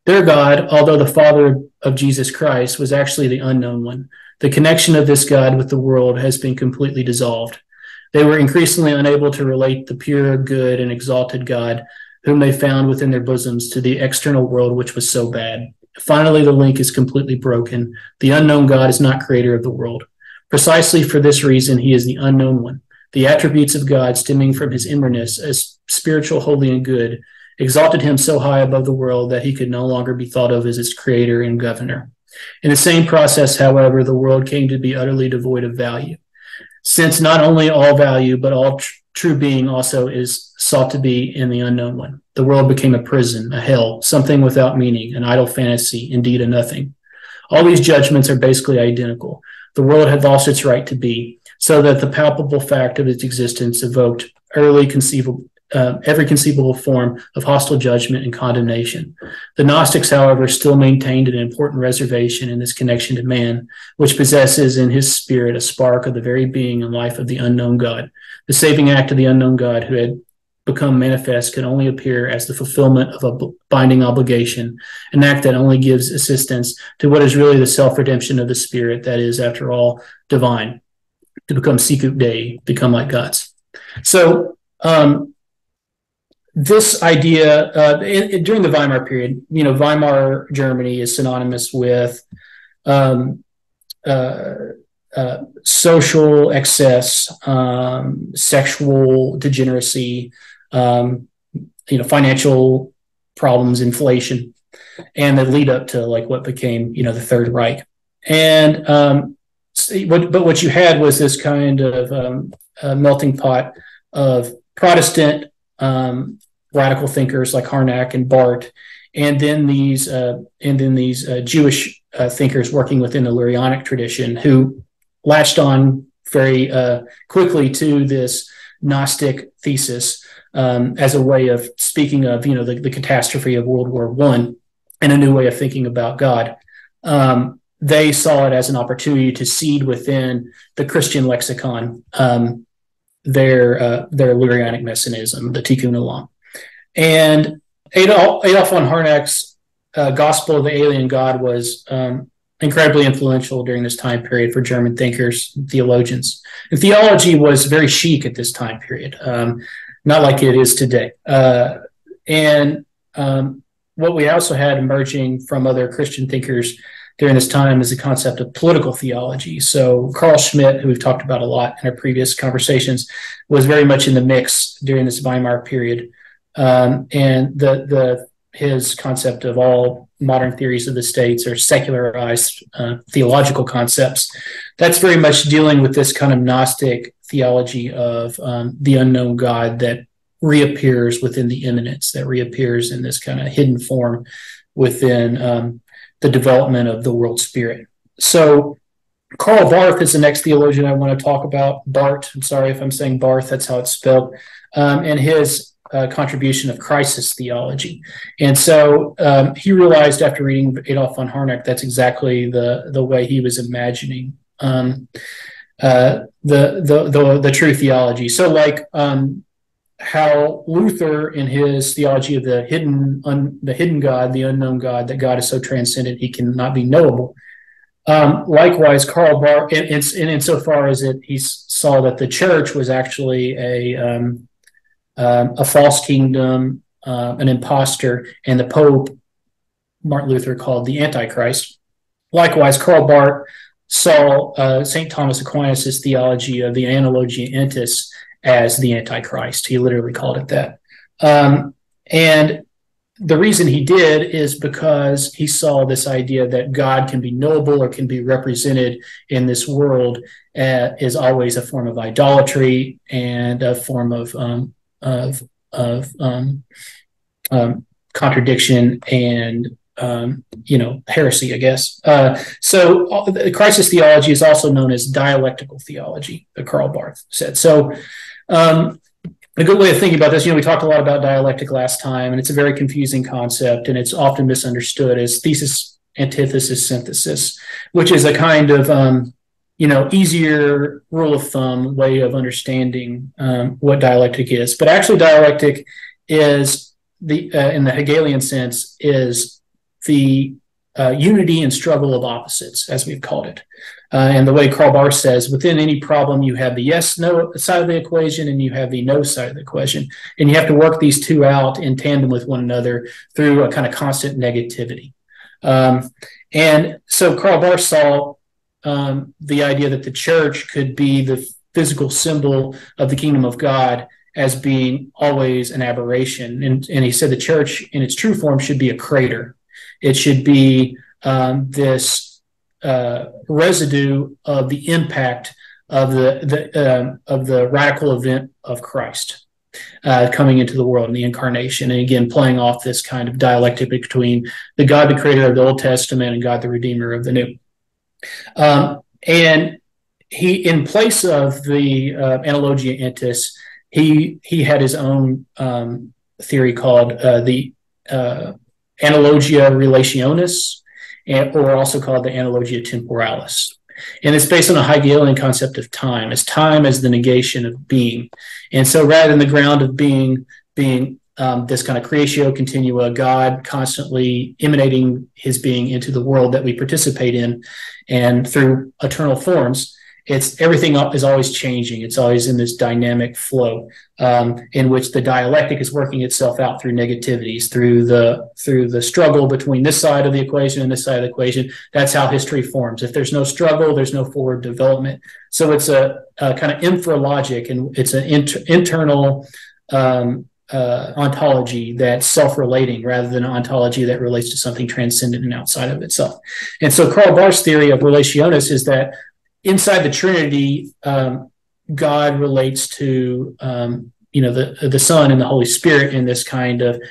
Their God, although the Father of Jesus Christ, was actually the unknown one. The connection of this God with the world has been completely dissolved. They were increasingly unable to relate the pure, good, and exalted God, whom they found within their bosoms, to the external world, which was so bad. Finally, the link is completely broken. The unknown God is not creator of the world. Precisely for this reason, he is the unknown one. The attributes of God, stemming from his inwardness as spiritual, holy, and good, exalted him so high above the world that he could no longer be thought of as its creator and governor. In the same process, however, the world came to be utterly devoid of value, since not only all value, but all true being also is sought to be in the unknown one. The world became a prison, a hell, something without meaning, an idle fantasy, indeed a nothing. All these judgments are basically identical. The world had lost its right to be, so that the palpable fact of its existence evoked every conceivable form of hostile judgment and condemnation. The Gnostics, however, still maintained an important reservation in this connection to man, which possesses in his spirit a spark of the very being and life of the unknown God. The saving act of the unknown God, who had become manifest, can only appear as the fulfillment of a binding obligation, an act that only gives assistance to what is really the self-redemption of the spirit that is, after all, divine, to become sicut Dei, become like gods. So this idea during the Weimar period, Weimar Germany is synonymous with social excess, sexual degeneracy, financial problems, inflation, and the lead up to like what became, the Third Reich. And but what you had was this kind of melting pot of Protestant radical thinkers like Harnack and Barth, and then these Jewish thinkers working within the Lurianic tradition who latched on very quickly to this Gnostic thesis as a way of speaking of, the catastrophe of World War I and a new way of thinking about God. They saw it as an opportunity to seed within the Christian lexicon their Lurianic messianism, the Tikkun Olam. And Adolf von Harnack's Gospel of the Alien God was incredibly influential during this time period for German thinkers and theologians. And theology was very chic at this time period, not like it is today. And what we also had emerging from other Christian thinkers during this time is the concept of political theology. So Carl Schmitt, who we've talked about a lot in our previous conversations, was very much in the mix during this Weimar period. And his concept of all modern theories of the states or secularized theological concepts, that's very much dealing with this kind of Gnostic theology of the unknown God that reappears within the immanence, that reappears in this kind of hidden form within the development of the world spirit. So Karl Barth is the next theologian I want to talk about. Barth, I'm sorry if I'm saying Barth, that's how it's spelled, and his contribution of crisis theology. And so he realized after reading Adolf von Harnack, that's exactly the way he was imagining the true theology. So like how Luther in his theology of the hidden God, the unknown God, that God is so transcendent he cannot be knowable. Likewise, Karl Barth, in insofar as he saw that the church was actually a false kingdom, an imposter, and the Pope, Martin Luther, called the Antichrist. Likewise, Karl Barth saw St. Thomas Aquinas' theology of the Analogia Entis as the Antichrist. He literally called it that. And the reason he did is because he saw this idea that God can be knowable or can be represented in this world is always a form of idolatry and a form of contradiction and heresy, I guess. So the crisis theology is also known as dialectical theology, that Karl Barth said. So a good way of thinking about this, we talked a lot about dialectic last time, and it's a very confusing concept, and it's often misunderstood as thesis, antithesis, synthesis, which is a kind of easier rule of thumb way of understanding what dialectic is. But actually, dialectic is in the Hegelian sense, is the unity and struggle of opposites, as we've called it. And the way Karl Barth says, within any problem, you have the yes-no side of the equation and you have the no side of the equation. And you have to work these two out in tandem with one another through a kind of constant negativity. And so Karl Barth saw the idea that the church could be the physical symbol of the kingdom of God as being always an aberration. And he said the church in its true form should be a crater. It should be this residue of the impact of the radical event of Christ coming into the world in the incarnation, and again playing off this kind of dialectic between the God, the creator of the Old Testament, and God, the redeemer of the New. And he, in place of the Analogia Entis, he had his own theory called the Analogia Relationis, or also called the Analogia Temporalis. And it's based on a Hegelian concept of time as the negation of being. And so rather than the ground of being this kind of creatio continua, God constantly emanating his being into the world that we participate in, and through eternal forms, everything is always changing. It's always in this dynamic flow in which the dialectic is working itself out through negativities, through the struggle between this side of the equation and this side of the equation. That's how history forms. If there's no struggle, there's no forward development. So it's a kind of infralogic, and it's an internal ontology that's self-relating rather than an ontology that relates to something transcendent and outside of itself. And so Karl Barth's theory of relationis is that inside the Trinity, God relates to the Son and the Holy Spirit in this kind of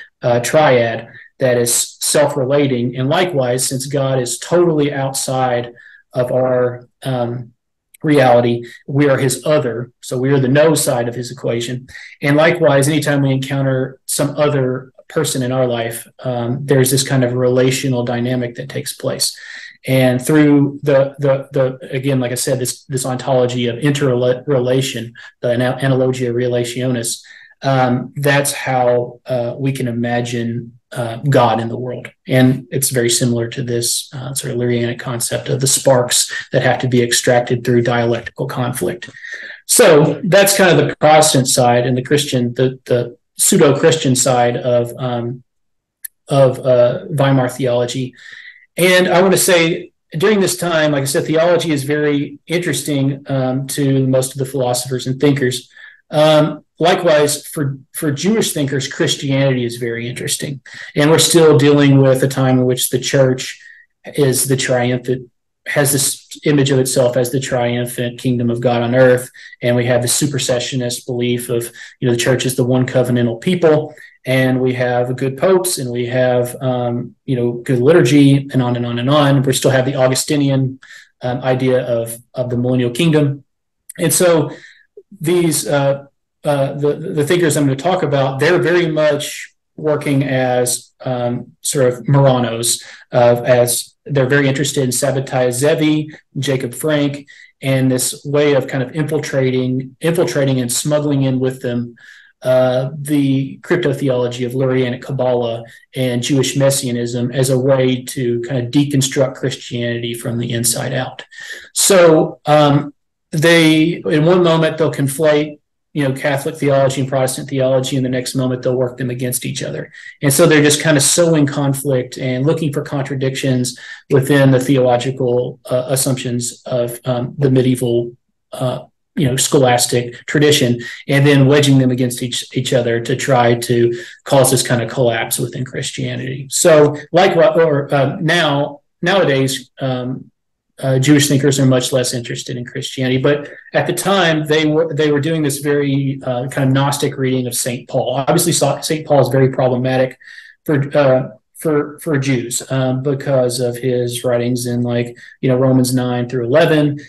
triad that is self-relating. And likewise, since God is totally outside of our reality, we are his other, so we are the no side of his equation. And likewise, anytime we encounter some other person in our life, there's this kind of relational dynamic that takes place. And through the again, like I said, this ontology of interrelation, the analogia relationis, that's how we can imagine God in the world. And it's very similar to this sort of Lurianic concept of the sparks that have to be extracted through dialectical conflict. So that's kind of the Protestant side, and the Christian, the pseudo-Christian side of Weimar theology. And I want to say, during this time, like I said, theology is very interesting to most of the philosophers and thinkers. Likewise, for Jewish thinkers, Christianity is very interesting. And we're still dealing with a time in which the church is the triumphant, has this image of itself as the triumphant kingdom of God on earth. And we have the supersessionist belief of, the church is the one covenantal people. And we have good popes, and we have, good liturgy, and on and on and on. We still have the Augustinian idea of the millennial kingdom. And so these, the thinkers I'm going to talk about, they're very much working as sort of Marranos, as they're very interested in Sabbatai Zevi, Jacob Frank, and this way of kind of infiltrating and smuggling in with them the cryptotheology of Lurianic Kabbalah and Jewish Messianism as a way to kind of deconstruct Christianity from the inside out. So they, in one moment, they'll conflate, Catholic theology and Protestant theology, and the next moment they'll work them against each other. And so they're just kind of sowing conflict and looking for contradictions within the theological assumptions of the medieval scholastic tradition, and then wedging them against each other to try to cause this kind of collapse within Christianity. So, nowadays, Jewish thinkers are much less interested in Christianity, but at the time they were doing this very kind of Gnostic reading of St. Paul. Obviously, St. Paul is very problematic for Jews because of his writings in Romans 9 through 11.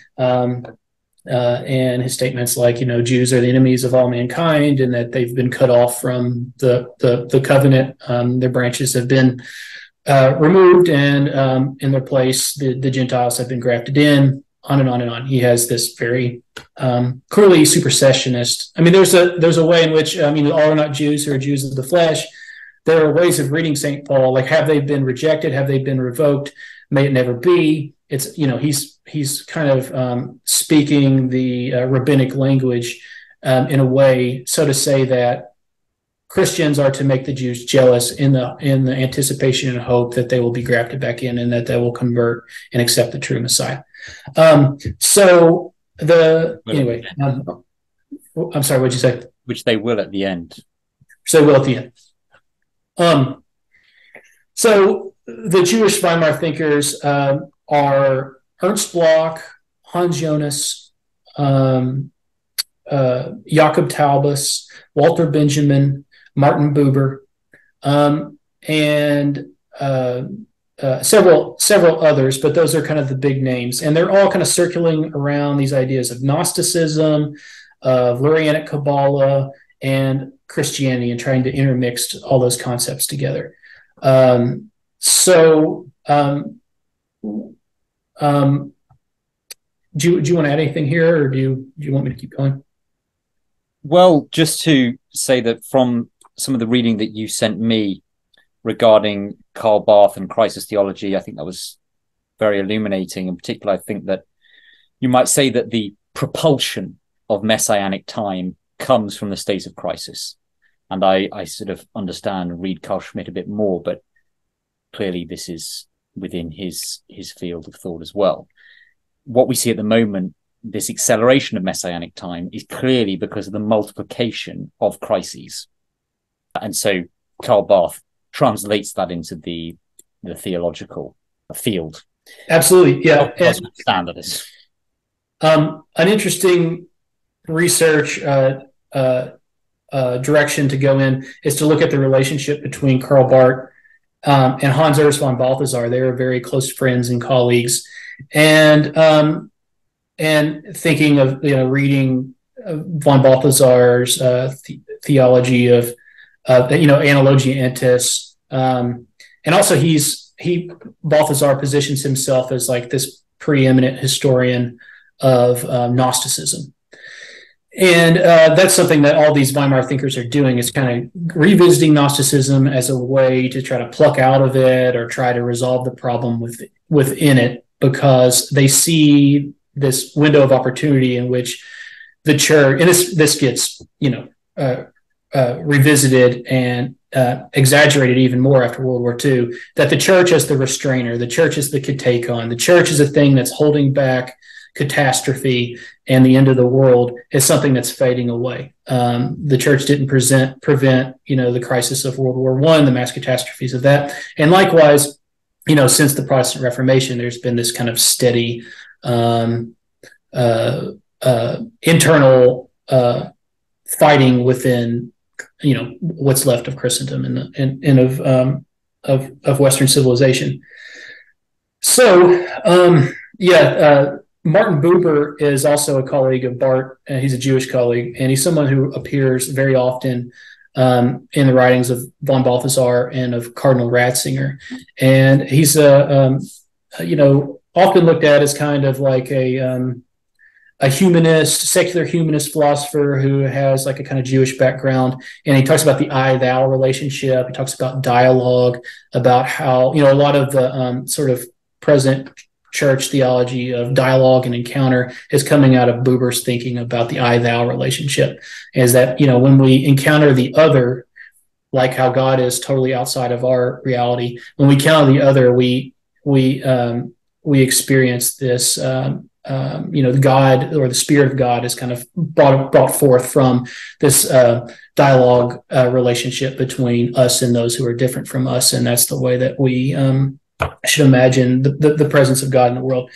And his statements like, Jews are the enemies of all mankind, and that they've been cut off from the covenant. Their branches have been removed, and in their place, the Gentiles have been grafted in, on and on and on. He has this very clearly supersessionist. I mean, there's a way in which, all are not Jews who are Jews of the flesh. There are ways of reading St. Paul, like, have they been rejected? Have they been revoked? May it never be. It's, he's kind of speaking the rabbinic language in a way, so to say that Christians are to make the Jews jealous in the anticipation and hope that they will be grafted back in, and that they will convert and accept the true Messiah. I'm sorry, what'd you say? Which they will at the end. So they will at the end. So the Jewish Weimar thinkers are Ernst Bloch, Hans Jonas, Jakob Taubes, Walter Benjamin, Martin Buber, and several others, but those are kind of the big names. And they're all kind of circling around these ideas of Gnosticism, of Lurianic Kabbalah, and Christianity, and trying to intermix all those concepts together. Do you want to add anything here, or do you want me to keep going? Well, just to say that from some of the reading that you sent me regarding Karl Barth and crisis theology, I think that was very illuminating. In particular, I think that you might say that the propulsion of messianic time comes from the state of crisis. And I sort of understand and read Carl Schmitt a bit more, but clearly this is within his field of thought as well. What we see at the moment, this acceleration of messianic time, is clearly because of the multiplication of crises. And so Karl Barth translates that into the theological field. Absolutely, yeah. Understand that is. An interesting research direction to go in is to look at the relationship between Karl Barth and Hans Urs von Balthasar. They were very close friends and colleagues, and thinking of reading von Balthasar's theology of Analogia Entis, and also Balthasar positions himself as like this preeminent historian of Gnosticism. And that's something that all these Weimar thinkers are doing, is kind of revisiting Gnosticism as a way to try to pluck out of it or try to resolve the problem within it, because they see this window of opportunity in which the church, and this gets revisited and exaggerated even more after World War II, that the church is the restrainer, the church is the katakon, the church is a thing that's holding back catastrophe and the end of the world is something that's fading away. The church didn't prevent the crisis of World War I, the mass catastrophes of that, and likewise, since the Protestant Reformation, there's been this kind of steady internal fighting within what's left of Christendom and of Western civilization. So Martin Buber is also a colleague of Barth. He's a Jewish colleague, and he's someone who appears very often in the writings of von Balthasar and of Cardinal Ratzinger. And he's often looked at as kind of like a secular humanist philosopher who has like a kind of Jewish background. And he talks about the I-thou relationship. He talks about dialogue, about how, a lot of the sort of present church theology of dialogue and encounter is coming out of Buber's thinking about the I-thou relationship, is that, when we encounter the other, like how God is totally outside of our reality, when we encounter the other, we experience this, God, or the Spirit of God is kind of brought forth from this dialogue relationship between us and those who are different from us. And that's the way that we should imagine the presence of God in the world.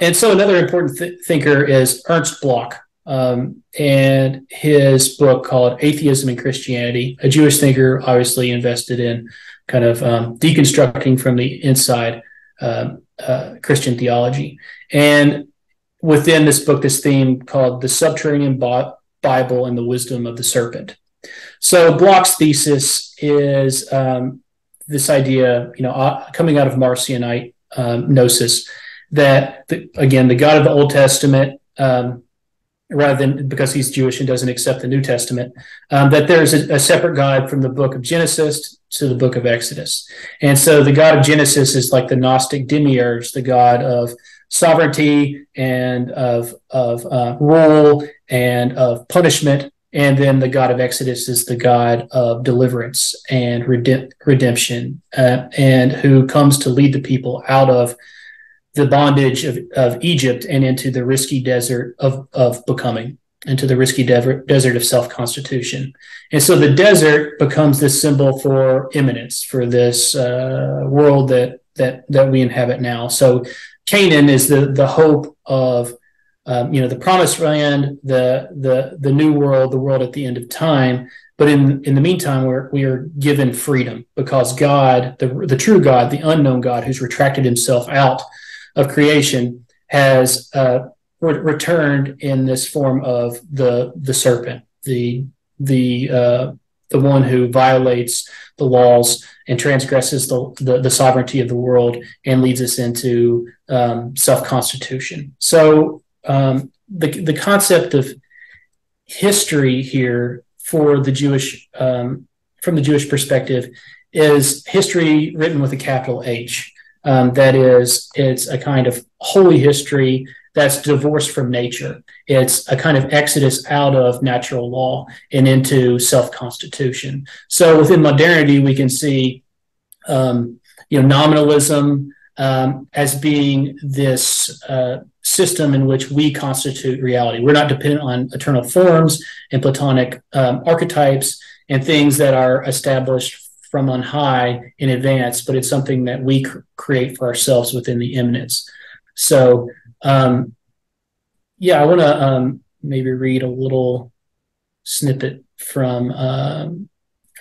And so another important thinker is Ernst Bloch, and his book called Atheism and Christianity, a Jewish thinker obviously invested in kind of deconstructing from the inside Christian theology. And within this book, this theme called The Subterranean Bible and the Wisdom of the Serpent. So Bloch's thesis is this idea, coming out of Marcionite gnosis, that the God of the Old Testament, rather than, because he's Jewish and doesn't accept the New Testament, that there's a separate God from the book of Genesis to the book of Exodus. And so the God of Genesis is like the Gnostic demiurge, the God of sovereignty and of rule and of punishment. And then the God of Exodus is the God of deliverance and redemption, and who comes to lead the people out of the bondage of Egypt and into the risky desert of becoming, into the risky desert of self-constitution. And so the desert becomes this symbol for imminence, for this world that we inhabit now. So Canaan is the hope of the promised land, the new world, the world at the end of time. But in the meantime, we are given freedom, because God, the true God, the unknown God, who's retracted himself out of creation, has returned in this form of the serpent, the one who violates the laws and transgresses the sovereignty of the world and leads us into self-constitution. So the concept of history here for the Jewish, from the Jewish perspective, is history written with a capital H. That is, it's a kind of holy history that's divorced from nature. It's a kind of exodus out of natural law and into self-constitution. So within modernity, we can see, nominalism as being this system in which we constitute reality. We're not dependent on eternal forms and Platonic archetypes and things that are established from on high in advance, but it's something that we create for ourselves within the immanence. So, I want to maybe read a little snippet from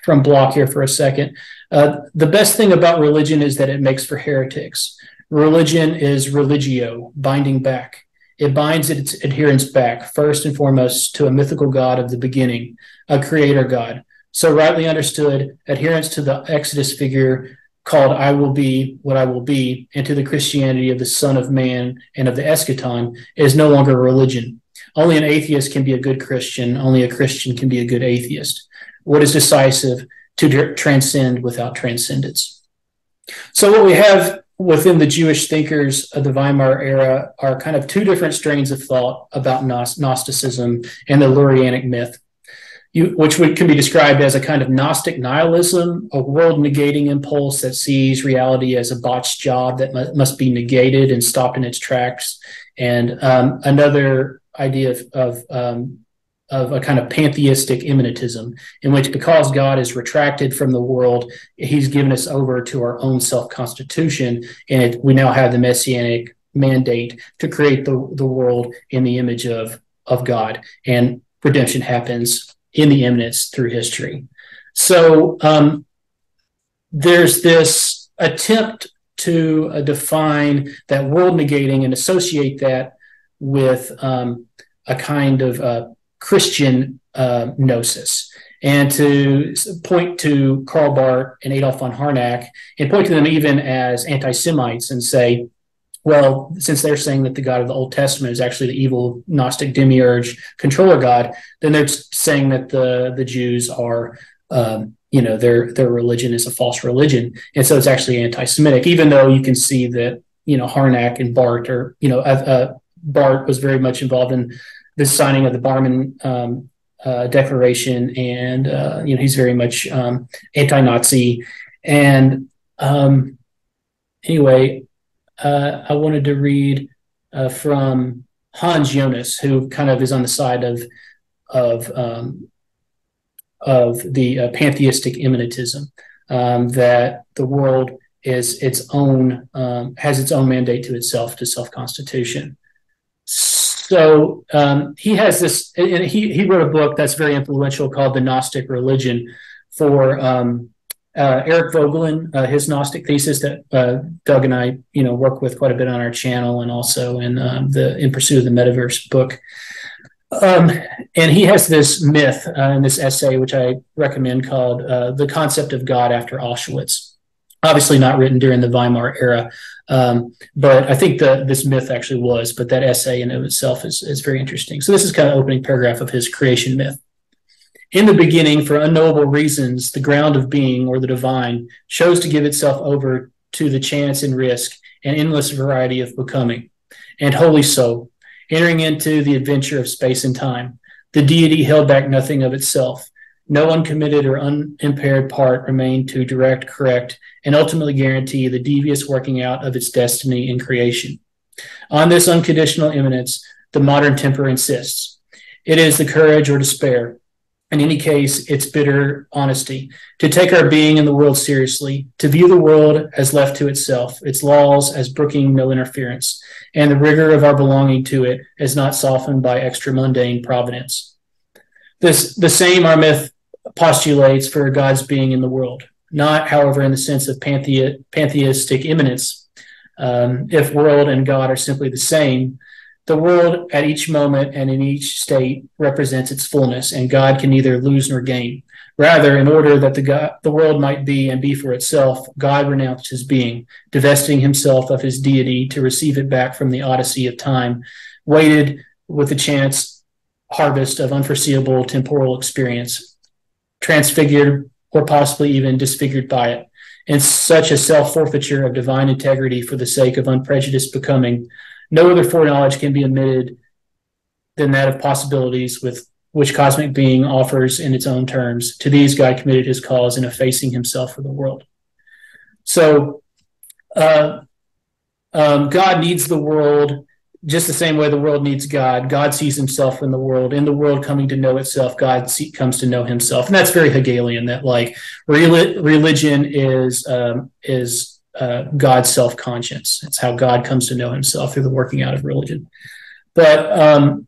Block here for a second. The best thing about religion is that it makes for heretics. Religion is religio, binding back. It binds its adherents back, first and foremost, to a mythical God of the beginning, a creator God. So rightly understood, adherence to the Exodus figure called I will be what I will be, and to the Christianity of the Son of Man and of the eschaton is no longer a religion. Only an atheist can be a good Christian. Only a Christian can be a good atheist. What is decisive? To transcend without transcendence. So what we have within the Jewish thinkers of the Weimar era are kind of two different strains of thought about Gnosticism and the Lurianic myth, which can be described as a kind of Gnostic nihilism, a world-negating impulse that sees reality as a botched job that must be negated and stopped in its tracks, and another idea of a kind of pantheistic immanentism, in which because God is retracted from the world, he's given us over to our own self-constitution, and we now have the Messianic mandate to create the world in the image of God, and redemption happens in the immanence through history. So there's this attempt to define that world negating and associate that with a kind of Christian gnosis, and to point to Karl Barth and Adolf von Harnack and point to them even as anti-Semites and say, well, since they're saying that the God of the Old Testament is actually the evil Gnostic demiurge controller God, then they're saying that the Jews are, their religion is a false religion. And so it's actually anti-Semitic, even though you can see that, Harnack and Barth are, Barth was very much involved in the signing of the Barmen Declaration, and he's very much anti-Nazi. And anyway, I wanted to read from Hans Jonas, who kind of is on the side of the pantheistic immanentism, that the world is its own, has its own mandate to itself, to self-constitution. So he has this, and he wrote a book that's very influential called The Gnostic Religion for Eric Vogelin, his Gnostic thesis that Doug and I, work with quite a bit on our channel, and also in In Pursuit of the Metaverse book. And he has this myth in this essay, which I recommend, called The Concept of God After Auschwitz. Obviously not written during the Weimar era, but I think this myth actually was, but that essay in of itself is very interesting. So this is kind of opening paragraph of his creation myth. In the beginning, for unknowable reasons, the ground of being, or the divine, chose to give itself over to the chance and risk and endless variety of becoming. And wholly so, entering into the adventure of space and time, the deity held back nothing of itself. No uncommitted or unimpaired part remained to direct, correct, and ultimately guarantee the devious working out of its destiny in creation. On this unconditional immanence, the modern temper insists. It is the courage or despair, in any case, its bitter honesty, to take our being in the world seriously, to view the world as left to itself, its laws as brooking no interference, and the rigor of our belonging to it as not softened by extra-mundane providence. The same our myth postulates for God's being in the world, not, however, in the sense of pantheistic immanence. If world and God are simply the same, the world at each moment and in each state represents its fullness, and God can neither lose nor gain. Rather, in order that the world might be and be for itself, God renounced his being, divesting himself of his deity to receive it back from the odyssey of time, waited with the chance harvest of unforeseeable temporal experience, transfigured or possibly even disfigured by it. In such a self-forfeiture of divine integrity for the sake of unprejudiced becoming, no other foreknowledge can be omitted than that of possibilities with which cosmic being offers in its own terms. To these, God committed his cause in effacing himself for the world. So God needs the world just the same way the world needs God. God sees himself in the world coming to know itself, God comes to know himself. And that's very Hegelian, that like religion is God's self-conscience. It's how God comes to know himself through the working out of religion. But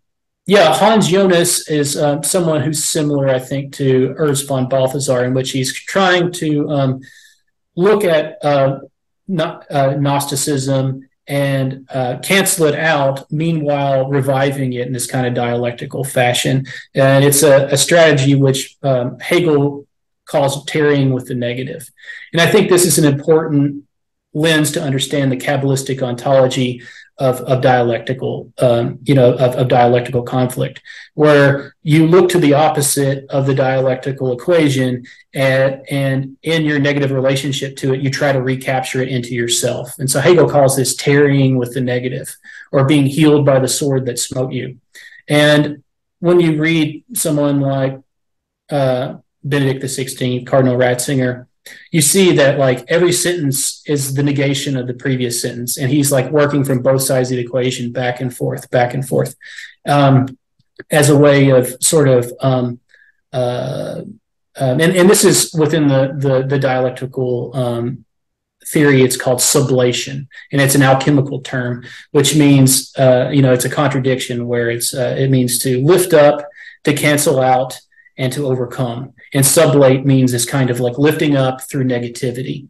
Yeah, Hans Jonas is someone who's similar, I think, to Urs von Balthasar, in which he's trying to look at Gnosticism and cancel it out, meanwhile reviving it in this kind of dialectical fashion. And it's a strategy which Hegel calls tarrying with the negative. And I think this is an important lens to understand the Kabbalistic ontology of dialectical, of dialectical conflict, where you look to the opposite of the dialectical equation, and in your negative relationship to it, you try to recapture it into yourself. And so Hegel calls this tarrying with the negative, or being healed by the sword that smote you. And when you read someone like Benedict XVI, Cardinal Ratzinger, you see that like every sentence is the negation of the previous sentence, and he's like working from both sides of the equation, back and forth, as a way of sort of and this is within the dialectical theory. It's called sublation, and it's an alchemical term, which means it's a contradiction, where it means to lift up, to cancel out, and to overcome. And sublate means this kind of like lifting up through negativity.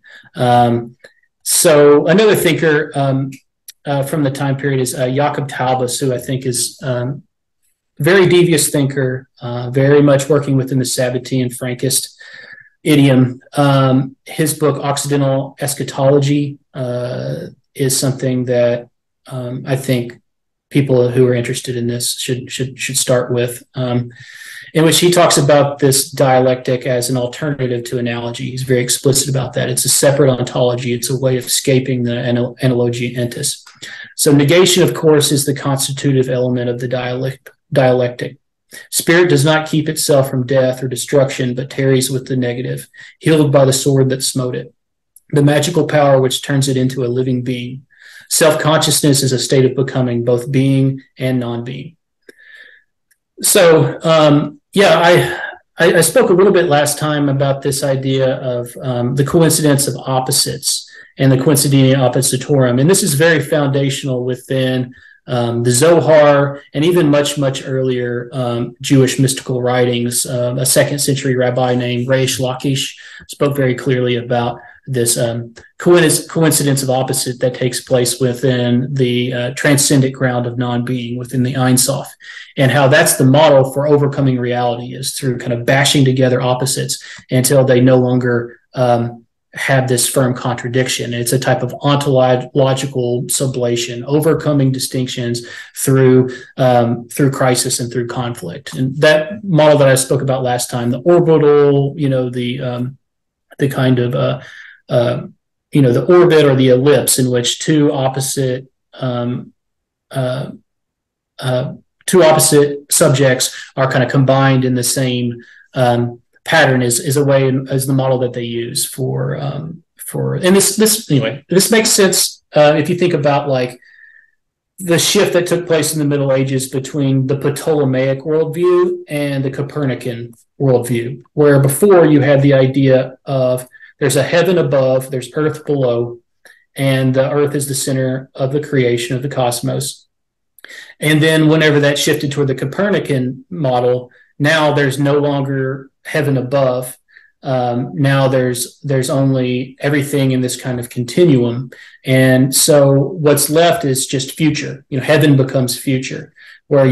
So another thinker from the time period is Jakob Taubes, who I think is very devious thinker, very much working within the Sabbatean Frankist idiom. His book, Occidental Eschatology, is something that I think people who are interested in this should start with, in which he talks about this dialectic as an alternative to analogy. He's very explicit about that. It's a separate ontology. It's a way of escaping the analogia entis. So negation, of course, is the constitutive element of the dialectic. Spirit does not keep itself from death or destruction, but tarries with the negative, healed by the sword that smote it, the magical power which turns it into a living being. Self-consciousness is a state of becoming, both being and non-being. So, I spoke a little bit last time about this idea of the coincidence of opposites and the coincidentia oppositorum. And this is very foundational within the Zohar, and even much, much earlier Jewish mystical writings. A 2nd century rabbi named Reish Lakish spoke very clearly about this coincidence of opposite that takes place within the transcendent ground of non-being, within the Ein Sof, and how that's the model for overcoming reality, is through kind of bashing together opposites until they no longer have this firm contradiction. It's a type of ontological sublation, overcoming distinctions through crisis and through conflict. And that model that I spoke about last time, the orbital, the kind of the orbit or the ellipse, in which two opposite subjects are kind of combined in the same pattern, is a way, as the model that they use for and this makes sense if you think about like the shift that took place in the Middle Ages between the Ptolemaic worldview and the Copernican worldview, where before you had the idea of there's a heaven above, there's earth below, and the earth is the center of the creation of the cosmos. And then whenever that shifted toward the Copernican model, now there's no longer heaven above. Now there's only everything in this kind of continuum. And so what's left is just future. Heaven becomes future, where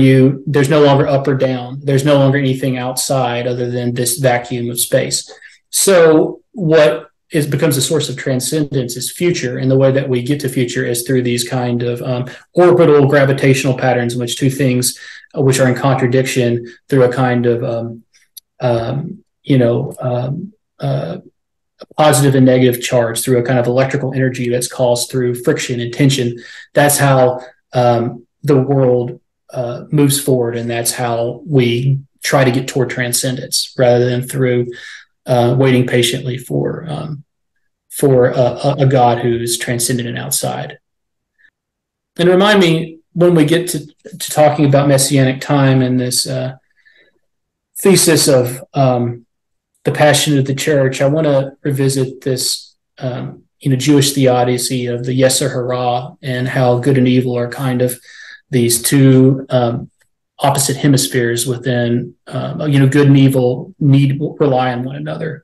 there's no longer up or down. There's no longer anything outside other than this vacuum of space. So what becomes a source of transcendence is future, and the way that we get to future is through these kind of orbital gravitational patterns in which two things which are in contradiction through a kind of positive and negative charge, through a kind of electrical energy that's caused through friction and tension. That's how the world moves forward, and that's how we try to get toward transcendence, rather than through waiting patiently for a God who's transcendent and outside. And remind me, when we get to talking about Messianic time and this thesis of the passion of the church, I want to revisit this Jewish theodicy of the Yeser Hara, and how good and evil are kind of these two opposite hemispheres within, good and evil rely on one another.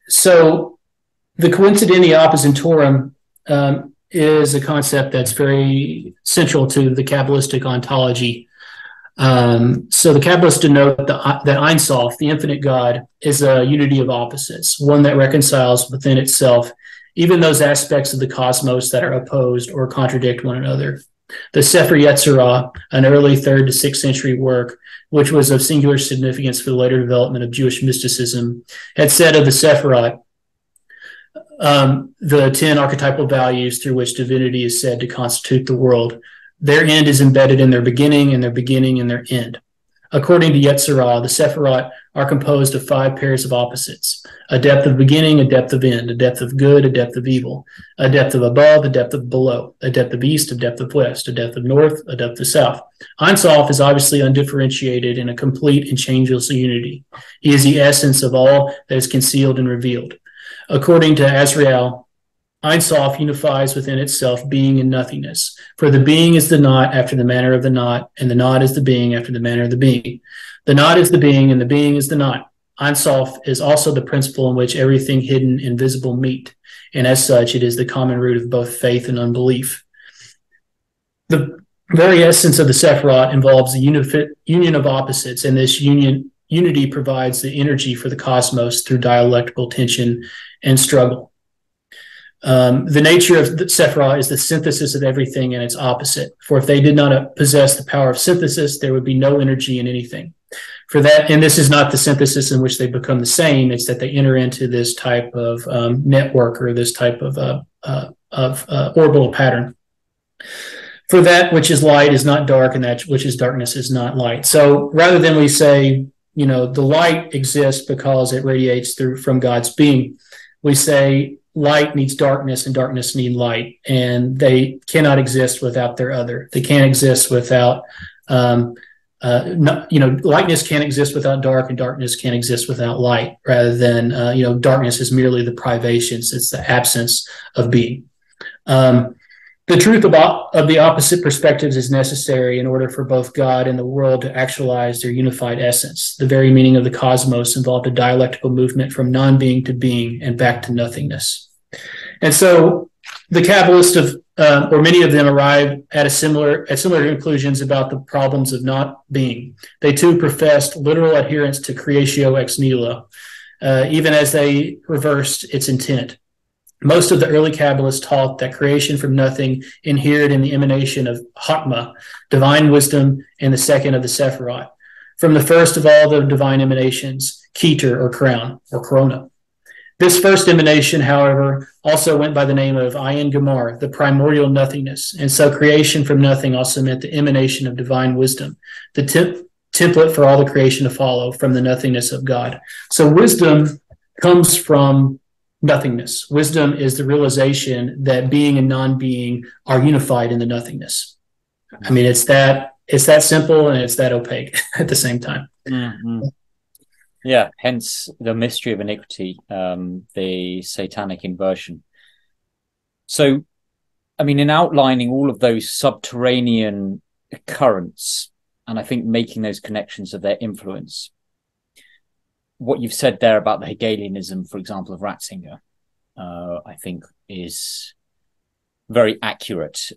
So the coincidentia oppositionem is a concept that's very central to the Kabbalistic ontology. So the Kabbalists denote that Ein Sof, the infinite God, is a unity of opposites, one that reconciles within itself even those aspects of the cosmos that are opposed or contradict one another. The Sefer Yetzirah, an early 3rd to 6th century work, which was of singular significance for the later development of Jewish mysticism, had said of the Sephirot, the 10 archetypal values through which divinity is said to constitute the world, their end is embedded in their beginning, and their beginning in their end. According to Yetzirah, the Sephirot are composed of 5 pairs of opposites: a depth of beginning, a depth of end, a depth of good, a depth of evil, a depth of above, a depth of below, a depth of east, a depth of west, a depth of north, a depth of south. Ein Sof is obviously undifferentiated in a complete and changeless unity. He is the essence of all that is concealed and revealed. According to Azrael, Ein Sof unifies within itself being and nothingness. For the being is the not after the manner of the not, and the not is the being after the manner of the being. The not is the being, and the being is the not. Ein Sof is also the principle in which everything hidden and visible meet, and as such, it is the common root of both faith and unbelief. The very essence of the Sephirot involves the union of opposites, and this unity provides the energy for the cosmos through dialectical tension and struggle. The nature of the Sephirah is the synthesis of everything and its opposite. For if they did not possess the power of synthesis, there would be no energy in anything. For that, and this is not the synthesis in which they become the same, it's that they enter into this type of network or this type of orbital pattern. For that which is light is not dark, and that which is darkness is not light. So rather than we say, the light exists because it radiates from God's being, we say light needs darkness and darkness need light, and they cannot exist without their other. They can't exist without, lightness can't exist without dark, and darkness can't exist without light, rather than, darkness is merely the privations. It's the absence of being. The truth of the opposite perspectives is necessary in order for both God and the world to actualize their unified essence. The very meaning of the cosmos involved a dialectical movement from non-being to being and back to nothingness. And so the Kabbalists or many of them arrived at similar conclusions about the problems of not being. They too professed literal adherence to creatio ex nihilo, even as they reversed its intent. Most of the early Kabbalists taught that creation from nothing inhered in the emanation of Chokmah, divine wisdom, and the second of the Sephirot. From the first of all the divine emanations, Keter, or crown, or corona. This first emanation, however, also went by the name of Ayin Gemar, the primordial nothingness, and so creation from nothing also meant the emanation of divine wisdom, the template for all the creation to follow from the nothingness of God. So wisdom comes from nothingness. Wisdom is the realization that being and non-being are unified in the nothingness. I mean, it's that simple and it's that opaque at the same time. Mm-hmm. Yeah, hence the mystery of iniquity, the satanic inversion. So, I mean, in outlining all of those subterranean currents, and I think making those connections of their influence, what you've said there about the Hegelianism, for example, of Ratzinger, I think is very accurate,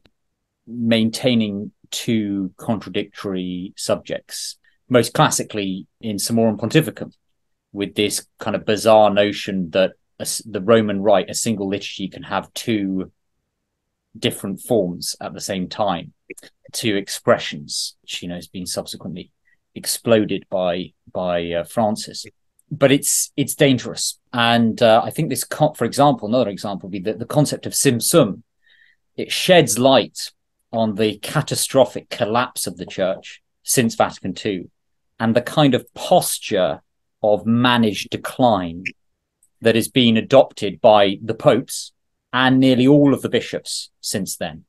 maintaining two contradictory subjects, most classically in Summorum Pontificum, with this kind of bizarre notion that the Roman Rite, a single liturgy, can have two different forms at the same time, two expressions, which, has been subsequently exploded by Francis. But it's dangerous. And I think this, for example, another example would be the concept of Simsum. It sheds light on the catastrophic collapse of the church since Vatican II and the kind of posture of managed decline that has been adopted by the popes and nearly all of the bishops since then.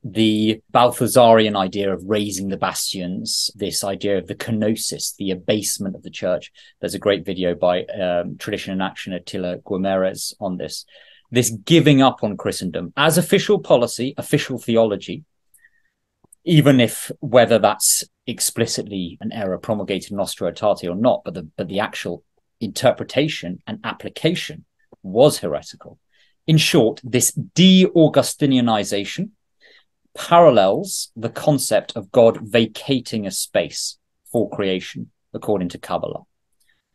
The Balthasarian idea of raising the bastions, this idea of the kenosis, the abasement of the church. There's a great video by Tradition and Action Attila Guimarães on this. This giving up on Christendom as official policy, official theology, even if whether that's explicitly an error promulgated nostra aetate or not, but the actual interpretation and application was heretical. In short, this de-Augustinianization parallels the concept of God vacating a space for creation, according to Kabbalah.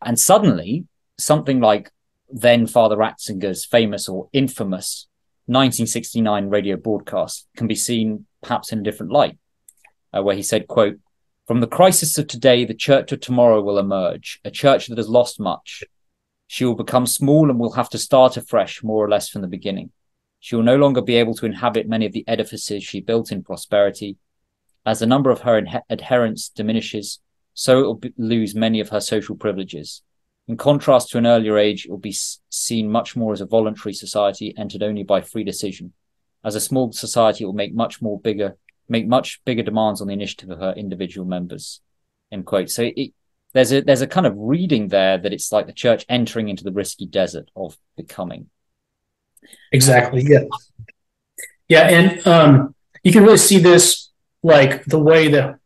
And suddenly, something like then Father Ratzinger's famous or infamous 1969 radio broadcast can be seen perhaps in a different light, where he said, quote, "From the crisis of today, the church of tomorrow will emerge, a church that has lost much. She will become small and will have to start afresh, more or less from the beginning. She will no longer be able to inhabit many of the edifices she built in prosperity. As the number of her adherents diminishes, so it will lose many of her social privileges. In contrast to an earlier age, it will be seen much more as a voluntary society entered only by free decision. As a small society, it will make much bigger demands on the initiative of her individual members." End quote. So there's a kind of reading there that it's like the church entering into the risky desert of becoming. Exactly. Yeah. Yeah. And you can really see this, like the way that,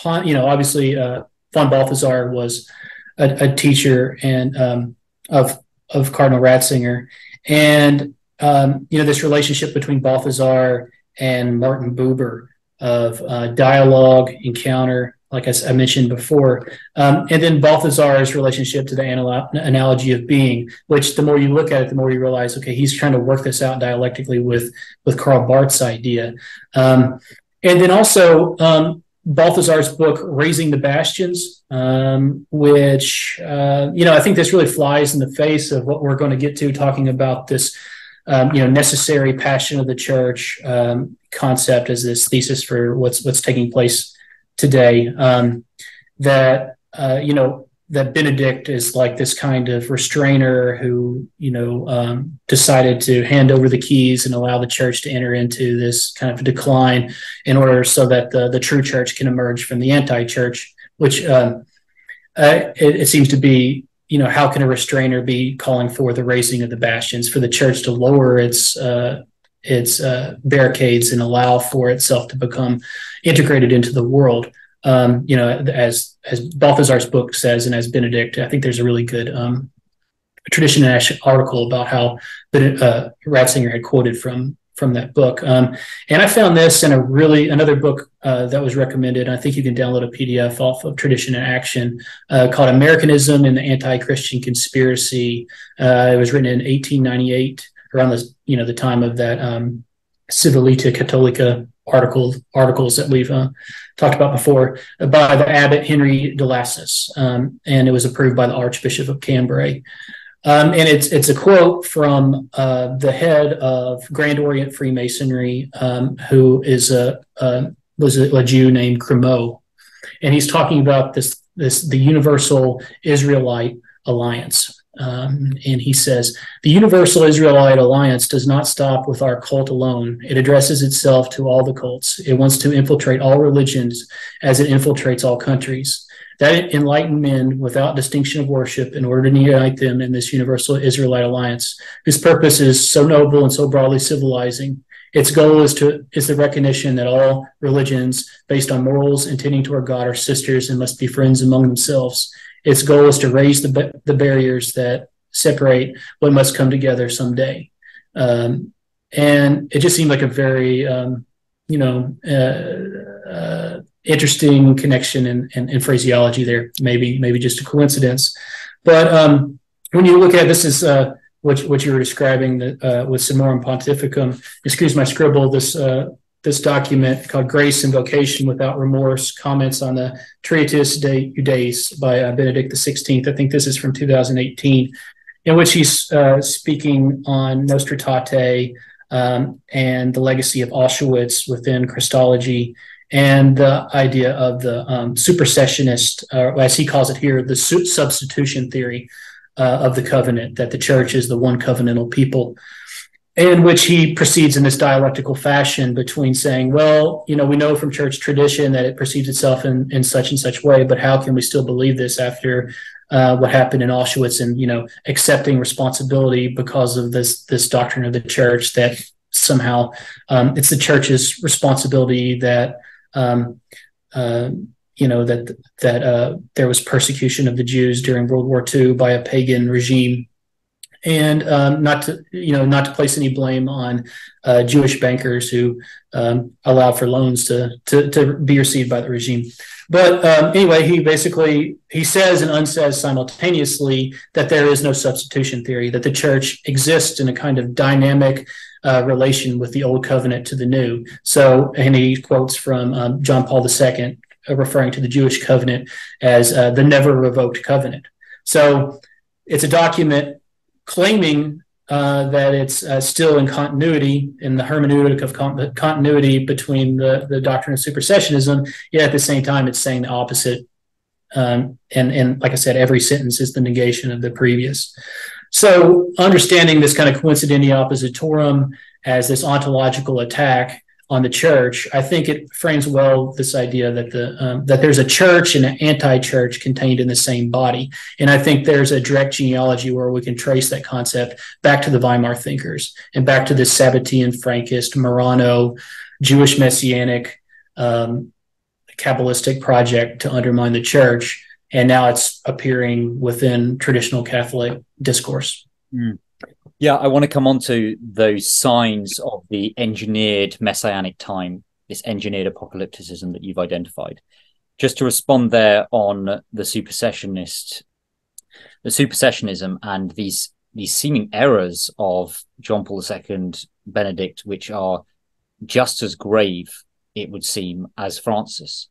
obviously von Balthasar was a teacher and of Cardinal Ratzinger. And, this relationship between Balthasar and Martin Buber of dialogue, encounter, like I mentioned before, and then Balthasar's relationship to the analogy of being, which the more you look at it, the more you realize, okay, he's trying to work this out dialectically with Karl Barth's idea. And then also Balthasar's book, Raising the Bastions, which, I think this really flies in the face of what we're going to get to, talking about this, necessary passion of the church concept as this thesis for what's taking place today, that Benedict is like this kind of restrainer who, decided to hand over the keys and allow the church to enter into this kind of decline in order so that the true church can emerge from the anti-church, which it seems to be, how can a restrainer be calling for the raising of the bastions, for the church to lower its barricades and allow for itself to become integrated into the world. As Balthasar's book says, and as Benedict, I think there's a really good Tradition and Action article about how Ratzinger had quoted from that book. And I found this in another book that was recommended. I think you can download a PDF off of Tradition and Action called Americanism and the Anti-Christian Conspiracy. It was written in 1898, around the time of that Civilita Catholica articles that we've talked about before, by the abbot Henry de Lassus, and it was approved by the Archbishop of Cambrai. And it's a quote from the head of Grand Orient Freemasonry, who was a Jew named Crémeau, and he's talking about the Universal Israelite Alliance. And he says, "The Universal Israelite Alliance does not stop with our cult alone. It addresses itself to all the cults. It wants to infiltrate all religions as it infiltrates all countries. That enlighten men without distinction of worship in order to unite them in this Universal Israelite Alliance, whose purpose is so noble and so broadly civilizing. Its goal is the recognition that all religions based on morals and tending toward God are sisters and must be friends among themselves. Its goal is to raise the barriers that separate what must come together someday." And it just seemed like a very, interesting connection and phraseology there. Maybe just a coincidence. But when you look at this is what you were describing with Summorum Pontificum, excuse my scribble, this document called Grace and Vocation Without Remorse, comments on the Treatise de Judaeis by Benedict XVI. I think this is from 2018, in which he's speaking on Nostra Aetate and the legacy of Auschwitz within Christology, and the idea of the supersessionist, as he calls it here, the substitution theory of the covenant, that the church is the one covenantal people, in which he proceeds in this dialectical fashion between saying, well, we know from church tradition that it perceives itself in such and such way, but how can we still believe this after what happened in Auschwitz, and, accepting responsibility because of this doctrine of the church that somehow it's the church's responsibility that that there was persecution of the Jews during World War II by a pagan regime, and not to place any blame on Jewish bankers who allowed for loans to be received by the regime. But anyway, he says and unsays simultaneously that there is no substitution theory, that the church exists in a kind of dynamic relation with the old covenant to the new. So, and he quotes from John Paul II, referring to the Jewish covenant as the never revoked covenant. So it's a document claiming that it's still in continuity, in the hermeneutic of continuity between the doctrine of supersessionism, yet at the same time it's saying the opposite. And like I said, every sentence is the negation of the previous. So understanding this kind of coincidentia oppositorum as this ontological attack on the church, I think it frames well this idea that that there's a church and an anti-church contained in the same body. And I think there's a direct genealogy where we can trace that concept back to the Weimar thinkers and back to the Sabbatean, Frankist, Marrano, Jewish Messianic, Kabbalistic project to undermine the church. And now it's appearing within traditional Catholic discourse. Mm. Yeah, I want to come on to those signs of the engineered messianic time, this engineered apocalypticism that you've identified. Just to respond there on the supersessionism and these seeming errors of John Paul II, Benedict, which are just as grave, it would seem, as Francis's,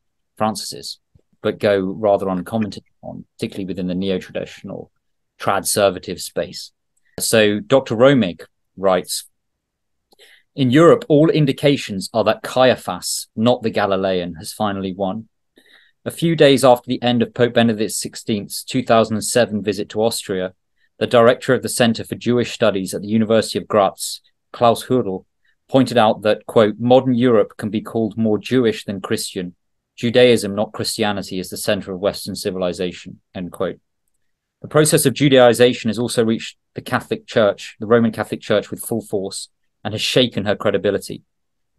but go rather uncommented on, particularly within the neo-traditional tradservative space. So Dr. Romig writes, in Europe, all indications are that Caiaphas, not the Galilean, has finally won. A few days after the end of Pope Benedict XVI's 2007 visit to Austria, the director of the Center for Jewish Studies at the University of Graz, Klaus Hurdel, pointed out that, quote, modern Europe can be called more Jewish than Christian. Judaism, not Christianity, is the center of Western civilization, end quote. The process of Judaization has also reached the Catholic Church, the Roman Catholic Church, with full force and has shaken her credibility.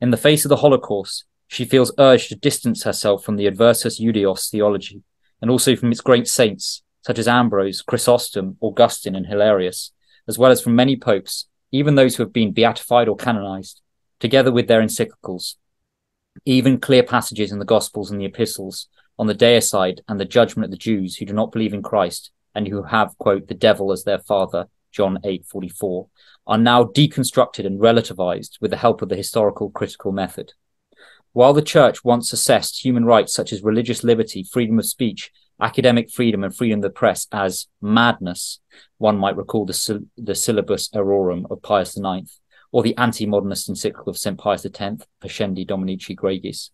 In the face of the Holocaust, she feels urged to distance herself from the Adversus Judaeos theology and also from its great saints, such as Ambrose, Chrysostom, Augustine, and Hilarius, as well as from many popes, even those who have been beatified or canonized, together with their encyclicals. Even clear passages in the Gospels and the Epistles on the deicide and the judgment of the Jews who do not believe in Christ and who have, quote, the devil as their father, John 8:44, are now deconstructed and relativized with the help of the historical critical method. While the church once assessed human rights such as religious liberty, freedom of speech, academic freedom, and freedom of the press as madness, one might recall the Syllabus Errorum of Pius IX, or the anti-modernist encyclical of St. Pius X, Pascendi Dominici Gregis.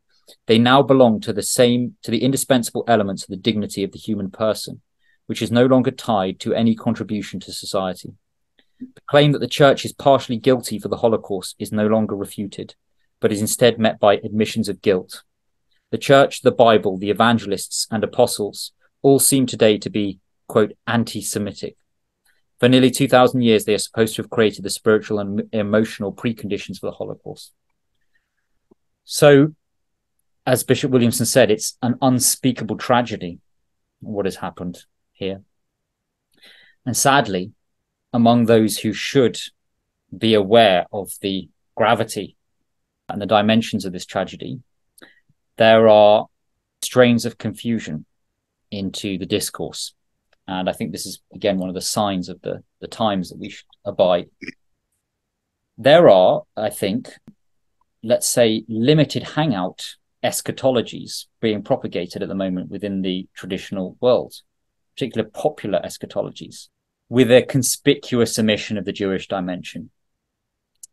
They now belong to the indispensable elements of the dignity of the human person, which is no longer tied to any contribution to society. The claim that the church is partially guilty for the Holocaust is no longer refuted, but is instead met by admissions of guilt. The church, the Bible, the evangelists, and apostles all seem today to be, quote, anti-Semitic. For nearly 2,000 years, they are supposed to have created the spiritual and emotional preconditions for the Holocaust. So, as Bishop Williamson said, it's an unspeakable tragedy, what has happened here. And sadly, among those who should be aware of the gravity and the dimensions of this tragedy, there are strains of confusion into the discourse. And I think this is, again, one of the signs of the times that we should abide. There are, I think, let's say, limited hangout eschatologies being propagated at the moment within the traditional world, particularly popular eschatologies, with a conspicuous omission of the Jewish dimension.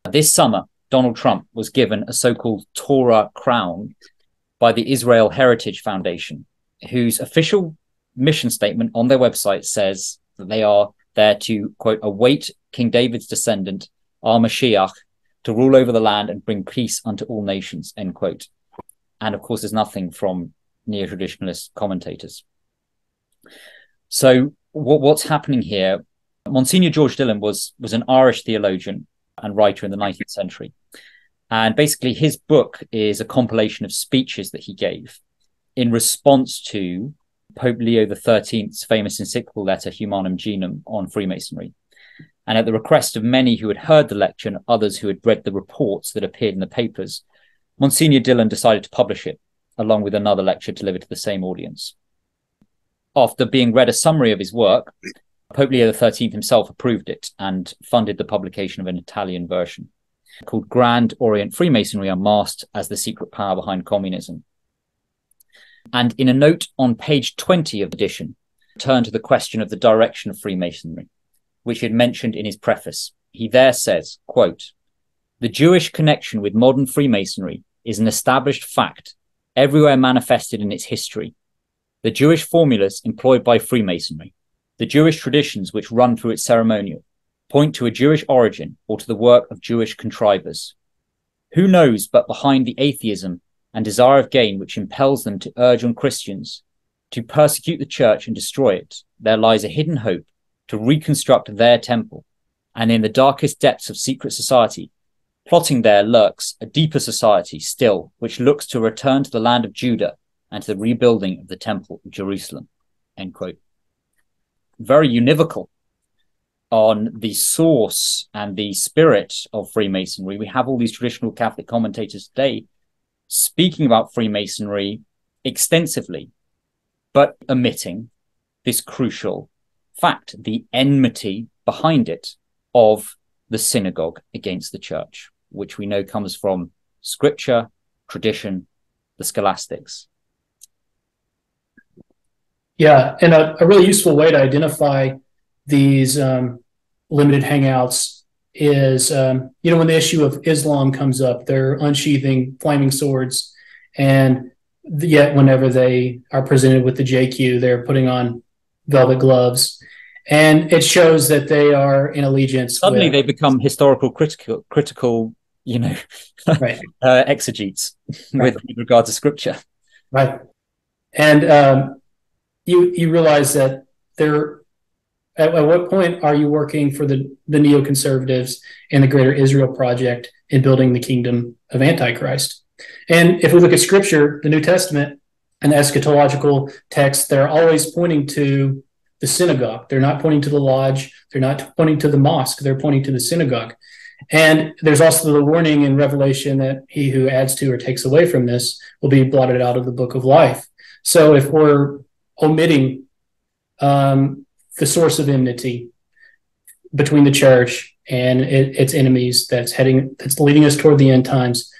This summer, Donald Trump was given a so-called Torah crown by the Israel Heritage Foundation, whose official mission statement on their website says that they are there to, quote, await King David's descendant, our Mashiach, to rule over the land and bring peace unto all nations, end quote. And of course, there's nothing from neo-traditionalist commentators. So what's happening here? Monsignor George Dillon was an Irish theologian and writer in the 19th century. And basically his book is a compilation of speeches that he gave in response to Pope Leo XIII's famous encyclical letter, Humanum Genum, on Freemasonry. And at the request of many who had heard the lecture and others who had read the reports that appeared in the papers, Monsignor Dillon decided to publish it, along with another lecture delivered to the same audience. After being read a summary of his work, Pope Leo XIII himself approved it and funded the publication of an Italian version called Grand Orient Freemasonry Unmasked as the Secret Power Behind Communism. And in a note on page 20 of the edition, turned to the question of the direction of Freemasonry, which he had mentioned in his preface. He there says, quote, "The Jewish connection with modern Freemasonry is an established fact, everywhere manifested in its history. The Jewish formulas employed by Freemasonry, the Jewish traditions which run through its ceremonial, point to a Jewish origin or to the work of Jewish contrivers. Who knows but behind the atheism and desire of gain which impels them to urge on Christians to persecute the church and destroy it, there lies a hidden hope to reconstruct their temple, and in the darkest depths of secret society, plotting there lurks a deeper society still, which looks to return to the land of Judah and to the rebuilding of the temple of Jerusalem." End quote. Very univocal on the source and the spirit of Freemasonry. We have all these traditional Catholic commentators today speaking about Freemasonry extensively, but omitting this crucial fact, the enmity behind it of the synagogue against the church, which we know comes from scripture, tradition, the scholastics. Yeah, and a really useful way to identify these limited hangouts is, when the issue of Islam comes up, they're unsheathing flaming swords, and yet whenever they are presented with the JQ, they're putting on velvet gloves, and it shows that they are in allegiance. Suddenly they become historical critical right. Exegetes with regard to scripture. Right. And you realize that at what point are you working for the neoconservatives and the Greater Israel Project in building the kingdom of Antichrist? And if we look at scripture, the New Testament and the eschatological texts, they're always pointing to the synagogue. They're not pointing to the lodge. They're not pointing to the mosque. They're pointing to the synagogue. And there's also the warning in Revelation that he who adds to or takes away from this will be blotted out of the book of life. So if we're omitting the source of enmity between the church and its enemies that's leading us toward the end times,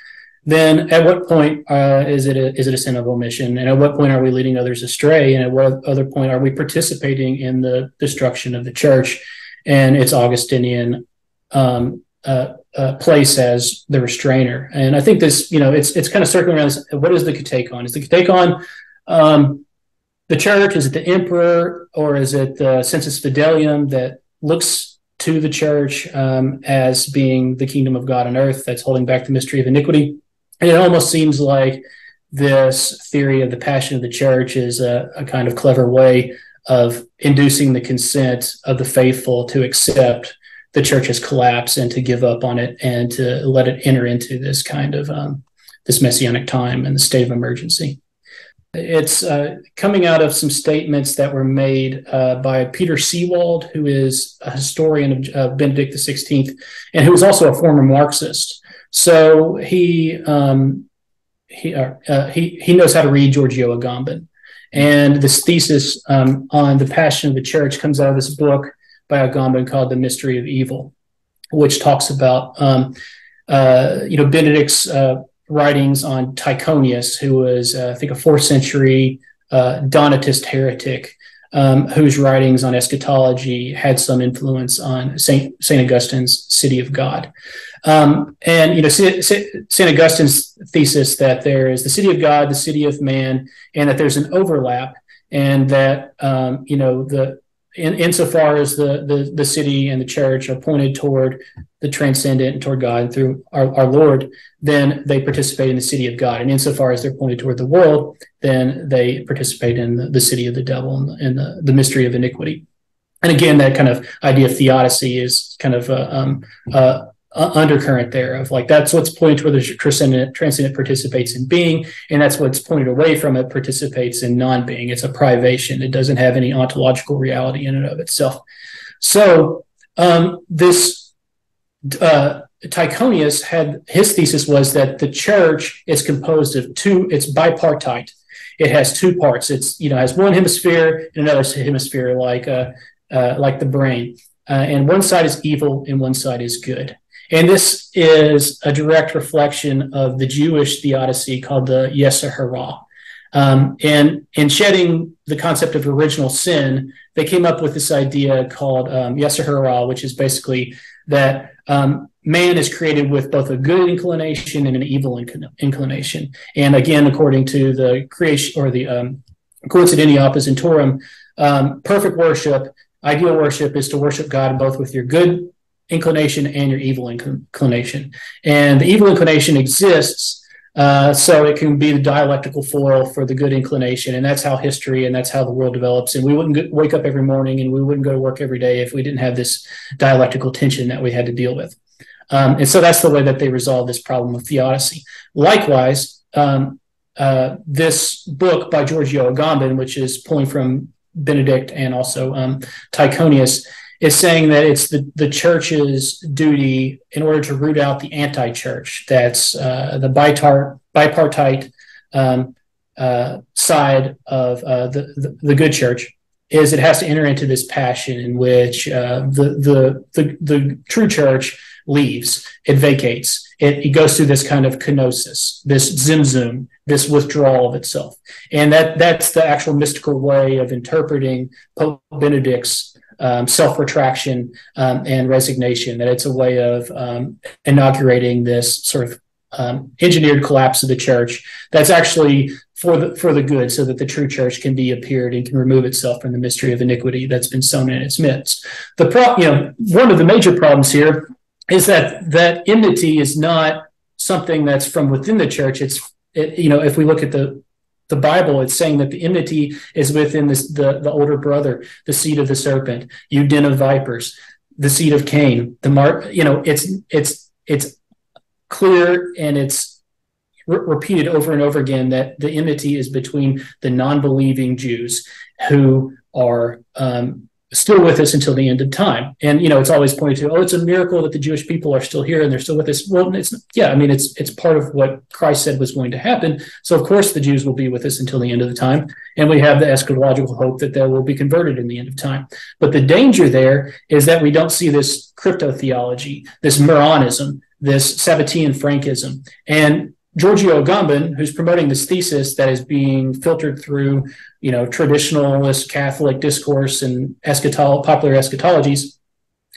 then at what point is it a sin of omission? And at what point are we leading others astray? And at what other point are we participating in the destruction of the church and its Augustinian place as the restrainer? And I think this, it's kind of circling around this, what is the Katekon? Is the Katekon the church? Is it the emperor? Or is it the Sensus Fidelium that looks to the church as being the kingdom of God on earth that's holding back the mystery of iniquity? And it almost seems like this theory of the passion of the church is a kind of clever way of inducing the consent of the faithful to accept the church's collapse and to give up on it and to let it enter into this kind of this messianic time and the state of emergency. It's coming out of some statements that were made by Peter Seewald, who is a historian of Benedict XVI, and who was also a former Marxist. So he knows how to read Giorgio Agamben. And this thesis on the passion of the church comes out of this book by Agamben called The Mystery of Evil, which talks about Benedict's writings on Tychonius, who was, I think, a 4th century Donatist heretic, whose writings on eschatology had some influence on St. Augustine's City of God. St. Augustine's thesis that there is the city of God, the city of man, and that there's an overlap, and that insofar as the city and the church are pointed toward the transcendent and toward God through our Lord, then they participate in the city of God. And insofar as they're pointed toward the world, then they participate in the city of the devil and the mystery of iniquity. And again, that kind of idea of theodicy is kind of undercurrent there of like, that's what's pointed toward the transcendent participates in being, and that's what's pointed away from it participates in non-being. It's a privation. It doesn't have any ontological reality in and of itself. So this Tychonius had, his thesis was that the church is composed of two, it's bipartite. It has two parts. It's, has one hemisphere and another hemisphere like the brain. And one side is evil and one side is good. And this is a direct reflection of the Jewish theodicy called the Yetzer Hara. And in shedding the concept of original sin, they came up with this idea called Yetzer Hara, which is basically that man is created with both a good inclination and an evil inclination. And again, according to the creation or the Coincidentio Oppositionem, perfect worship, ideal worship is to worship God both with your good inclination and your evil inclination. And the evil inclination exists so it can be the dialectical foil for the good inclination. And that's how history and that's how the world develops. And we wouldn't wake up every morning and we wouldn't go to work every day if we didn't have this dialectical tension that we had to deal with. And so that's the way that they resolve this problem of theodicy. Likewise, this book by Giorgio Agamben, which is pulling from Benedict and also Tychonius, is saying that it's the church's duty in order to root out the anti-church. That's the bipartite side of the good church. Is it has to enter into this passion in which the true church leaves, it vacates, it goes through this kind of kenosis, this zimzum, this withdrawal of itself. And that's the actual mystical way of interpreting Pope Benedict's self-retraction and resignation, that it's a way of inaugurating this sort of engineered collapse of the church that's actually for the good, so that the true church can be appeared and can remove itself from the mystery of iniquity that's been sown in its midst. One of the major problems here is that enmity is not something that's from within the church. If we look at the Bible, it's saying that the enmity is within the older brother, the seed of the serpent, you den of vipers, the seed of Cain. It's clear and it's repeated over and over again that the enmity is between the non-believing Jews who are still with us until the end of time. And, it's always pointed to, it's a miracle that the Jewish people are still here and they're still with us. Well, it's part of what Christ said was going to happen. So, of course, the Jews will be with us until the end of the time. And we have the eschatological hope that they will be converted in the end of time. But the danger there is that we don't see this cryptotheology, this Marranism, this Sabbatean Frankism. And Giorgio Agamben, who's promoting this thesis that is being filtered through, traditionalist Catholic discourse and popular eschatologies,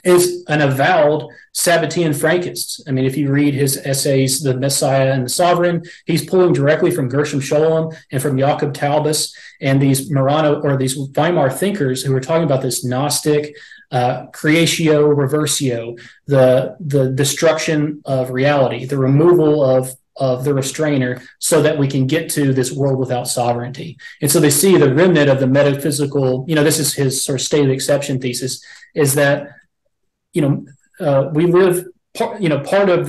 is an avowed Sabbatean Frankist. I mean, if you read his essays, The Messiah and the Sovereign, he's pulling directly from Gershom Scholem and from Jakob Taubes and these these Weimar thinkers who are talking about this Gnostic creatio reversio, the destruction of reality, the removal of the restrainer so that we can get to this world without sovereignty. And so they see the remnant of the metaphysical, this is his sort of state of exception thesis, is that, we live, part of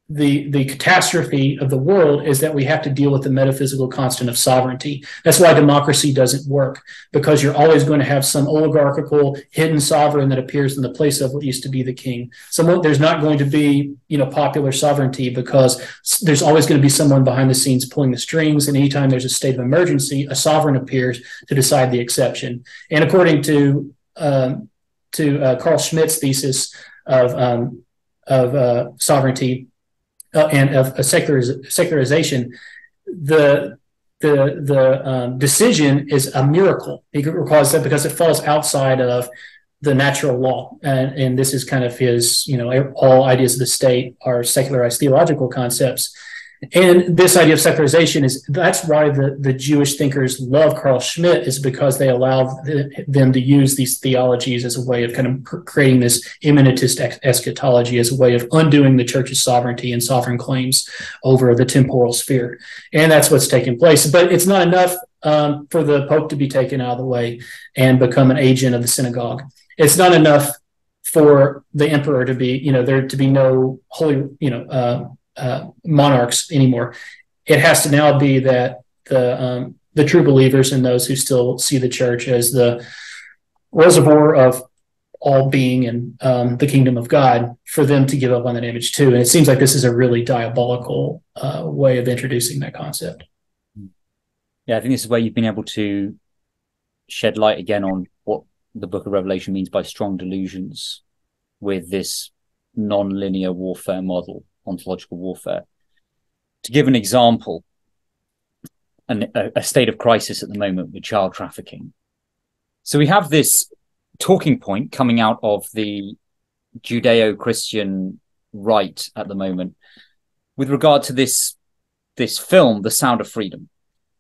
the catastrophe of the world is that we have to deal with the metaphysical constant of sovereignty. That's why democracy doesn't work, because you're always going to have some oligarchical hidden sovereign that appears in the place of what used to be the king. There's not going to be, popular sovereignty, because there's always going to be someone behind the scenes pulling the strings. And anytime there's a state of emergency, a sovereign appears to decide the exception. And according to Carl Schmitt's thesis of sovereignty, and of secularization, the decision is a miracle because it falls outside of the natural law, and this is kind of his, all ideas of the state are secularized theological concepts. And this idea of secularization that's why the Jewish thinkers love Carl Schmitt, is because they allow them to use these theologies as a way of kind of creating this immanentist eschatology, as a way of undoing the church's sovereignty and sovereign claims over the temporal sphere. And that's what's taking place. But it's not enough for the Pope to be taken out of the way and become an agent of the synagogue. It's not enough for the emperor to be, there to be no holy, monarchs anymore. It has to now be that the true believers and those who still see the church as the reservoir of all being and the kingdom of God, for them to give up on that image too. And it seems like this is a really diabolical way of introducing that concept. Yeah, I think this is where you've been able to shed light again on what the Book of Revelation means by strong delusions with this non-linear warfare model, ontological warfare. To give an example, a state of crisis at the moment with child trafficking. So we have this talking point coming out of the Judeo-Christian right at the moment with regard to this film, The Sound of Freedom.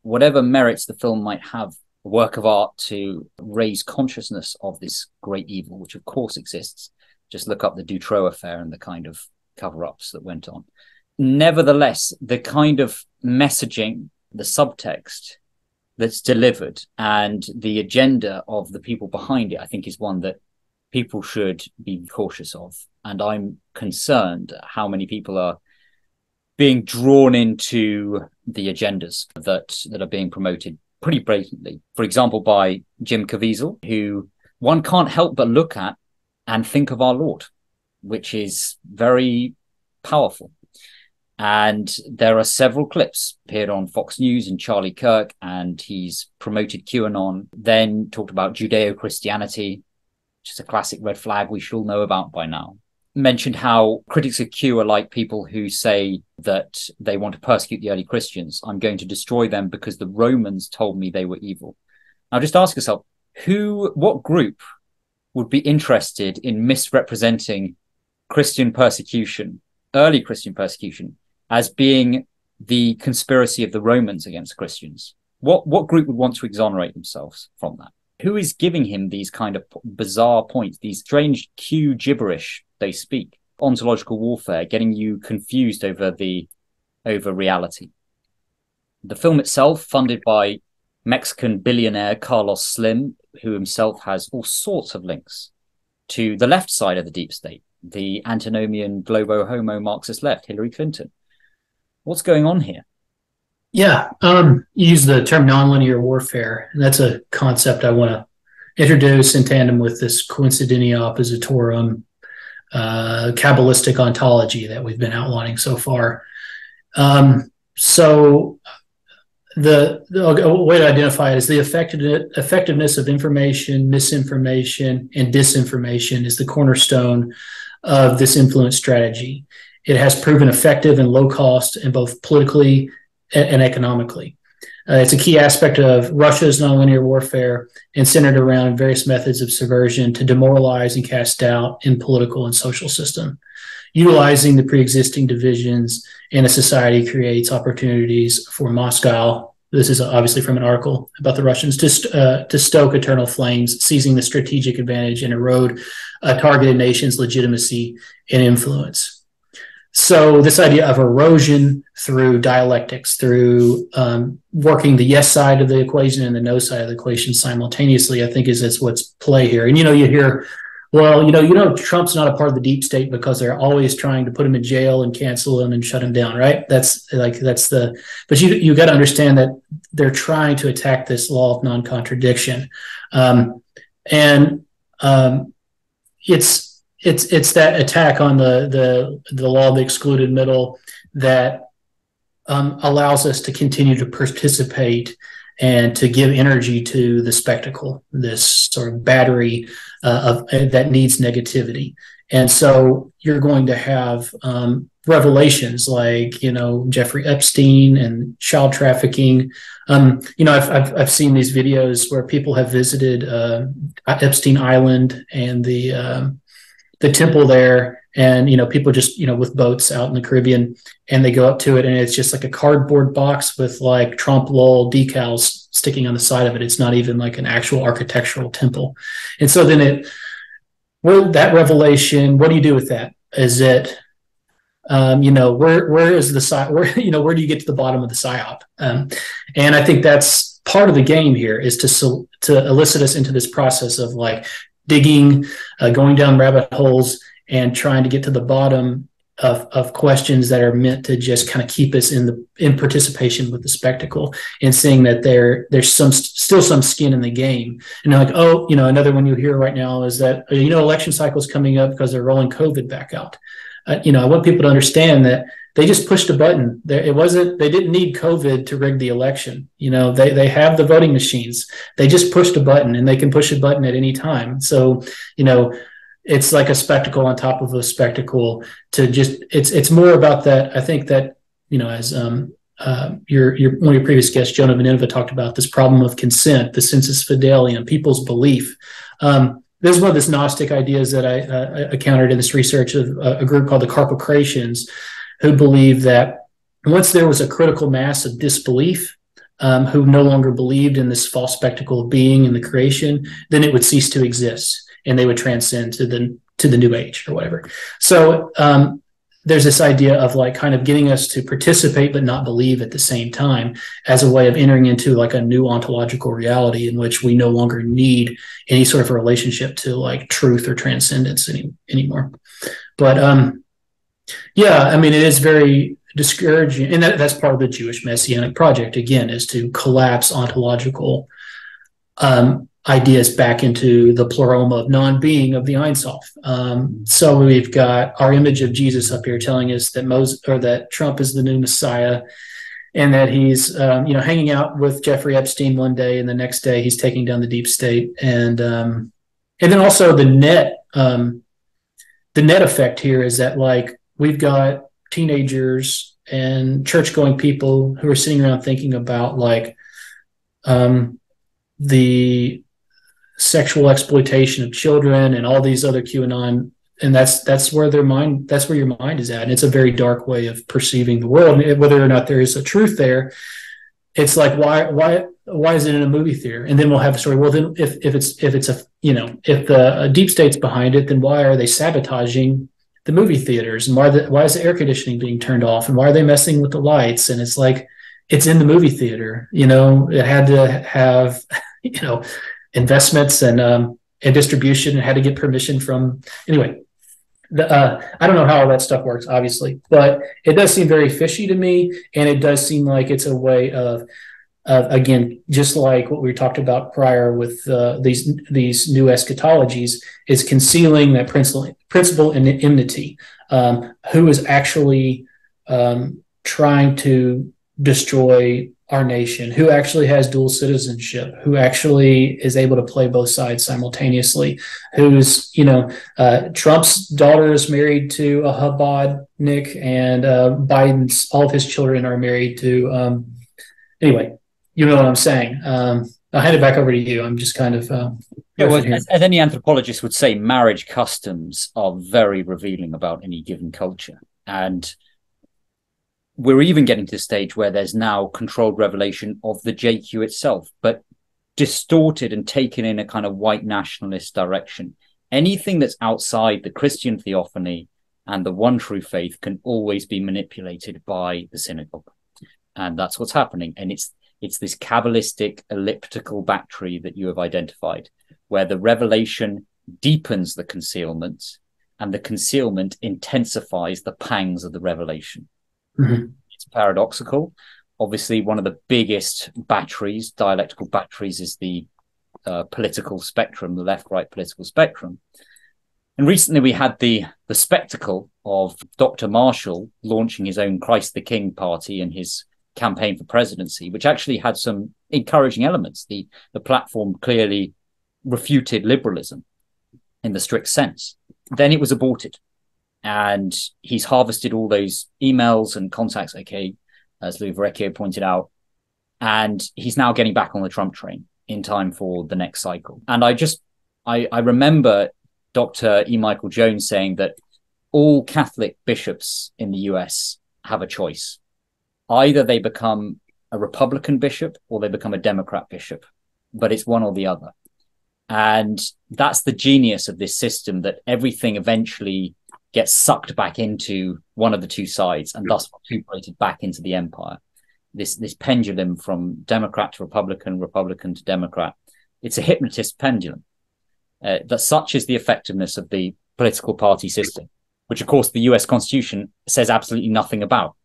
Whatever merits the film might have, a work of art to raise consciousness of this great evil, which of course exists. Just look up the Dutroux affair and the kind of cover-ups that went on. Nevertheless, the kind of messaging, the subtext that's delivered and the agenda of the people behind it, I think is one that people should be cautious of. And I'm concerned how many people are being drawn into the agendas that are being promoted pretty blatantly. For example, by Jim Caviezel, who one can't help but look at and think of our Lord, which is very powerful. And there are several clips appeared on Fox News and Charlie Kirk, and he's promoted QAnon, then talked about Judeo-Christianity, which is a classic red flag we should all know about by now. Mentioned how critics of Q are like people who say that they want to persecute the early Christians. I'm going to destroy them because the Romans told me they were evil. Now just ask yourself, what group would be interested in misrepresenting Christian persecution, early Christian persecution, as being the conspiracy of the Romans against Christians? What group would want to exonerate themselves from that? Who is giving him these kind of bizarre points, these strange Q gibberish they speak? Ontological warfare, getting you confused over reality. The film itself, funded by Mexican billionaire Carlos Slim, who himself has all sorts of links to the left side of the deep state, the antinomian globo homo Marxist left, Hillary Clinton. What's going on here? Yeah, you use the term nonlinear warfare, and that's a concept I want to introduce in tandem with this coincidentia oppositorum Kabbalistic ontology that we've been outlining so far. So the way to identify it is the effectiveness of information, misinformation, and disinformation is the cornerstone of this influence strategy. It has proven effective and low cost in both politically and economically. It's a key aspect of Russia's nonlinear warfare and centered around various methods of subversion to demoralize and cast doubt in political and social system. Utilizing the pre-existing divisions in a society creates opportunities for Moscow. This is obviously from an article about the Russians to stoke eternal flames, seizing the strategic advantage and erode a targeted nation's legitimacy and influence. So this idea of erosion through dialectics, through working the yes side of the equation and the no side of the equation simultaneously, I think is what's play here. And, you hear, well, Trump's not a part of the deep state because they're always trying to put him in jail and cancel him and shut him down, right? But you got to understand that they're trying to attack this law of non-contradiction. It's that attack on the law of the excluded middle that allows us to continue to participate and to give energy to the spectacle, this sort of battery that needs negativity. And so you're going to have revelations like, Jeffrey Epstein and child trafficking. I've seen these videos where people have visited Epstein Island and the temple there, and people just with boats out in the Caribbean, and they go up to it, and it's just like a cardboard box with like Trump lol decals sticking on the side of it. It's not even like an actual architectural temple. And so then that revelation, what do you do with that? Is it where is the side, where do you get to the bottom of the psyop? And I think that's part of the game here, is to elicit us into this process of like, digging, going down rabbit holes, and trying to get to the bottom of questions that are meant to just kind of keep us in participation with the spectacle, and seeing that there's still some skin in the game. And they're like, oh, another one you hear right now is that election cycle's coming up because they're rolling COVID back out. I want people to understand that they just pushed a button. They didn't need COVID to rig the election. They have the voting machines. They just pushed a button, and they can push a button at any time. So, it's like a spectacle on top of a spectacle. It's more about that. I think that, as one of your previous guests, Jonah Van Nineveh, talked about this problem of consent, the sensus fidelium, people's belief. This is one of the Gnostic ideas that I encountered in this research of a group called the Carpocratians, who believe that once there was a critical mass of disbelief, who no longer believed in this false spectacle of being in the creation, then it would cease to exist, and they would transcend to the new age or whatever. So there's this idea of like kind of getting us to participate but not believe at the same time, as a way of entering into like a new ontological reality in which we no longer need any sort of a relationship to like truth or transcendence anymore. But it is very discouraging, and that's part of the Jewish Messianic project, again, is to collapse ontological ideas back into the pleroma of non-being of the Ein Sof. So we've got our image of Jesus up here telling us that that Trump is the new Messiah, and that he's hanging out with Jeffrey Epstein one day, and the next day he's taking down the deep state, and then also the net effect here is that like we've got teenagers and church-going people who are sitting around thinking about like the sexual exploitation of children and all these other QAnon, and that's where your mind is at. And it's a very dark way of perceiving the world. And whether or not there is a truth there, it's like why is it in a movie theater? And then we'll have a story. Well, then if the deep state's behind it, then why are they sabotaging the movie theaters? And why is the air conditioning being turned off? And why are they messing with the lights? And it's like, it's in the movie theater. It had to have investments and distribution, and had to get permission from anyway. I don't know how all that stuff works, obviously, but it does seem very fishy to me, and it does seem like it's a way of again, just like what we talked about prior with these new eschatologies, is concealing that principle and enmity. Who is actually trying to destroy our nation? Who actually has dual citizenship? Who actually is able to play both sides simultaneously? Who's Trump's daughter is married to a Chabadnik, and Biden's all of his children are married to anyway. You know what I'm saying? I'll hand it back over to you. I'm just kind of as any anthropologist would say, marriage customs are very revealing about any given culture, and we're even getting to the stage where there's now controlled revelation of the JQ itself, but distorted and taken in a kind of white nationalist direction. Anything that's outside the Christian theophany and the one true faith can always be manipulated by the synagogue. And that's what's happening. And it's this Kabbalistic elliptical battery that you have identified, where the revelation deepens the concealment, and the concealment intensifies the pangs of the revelation. Mm-hmm. It's paradoxical. Obviously, one of the biggest batteries, dialectical batteries, is the political spectrum, the left-right political spectrum. And recently we had the spectacle of Dr. Marshall launching his own Christ the King party and his campaign for presidency, which actually had some encouraging elements. The platform clearly refuted liberalism in the strict sense. Then it was aborted. And he's harvested all those emails and contacts, as Lou Verrecchio pointed out. And he's now getting back on the Trump train in time for the next cycle. And I remember Dr. E. Michael Jones saying that all Catholic bishops in the US have a choice. Either they become a Republican bishop or they become a Democrat bishop, but it's one or the other. And that's the genius of this system, that everything eventually gets sucked back into one of the two sides and thus recuperated back into the empire. This pendulum from Democrat to Republican, Republican to Democrat. It's a hypnotist pendulum. that such is the effectiveness of the political party system, which of course the US Constitution says absolutely nothing about.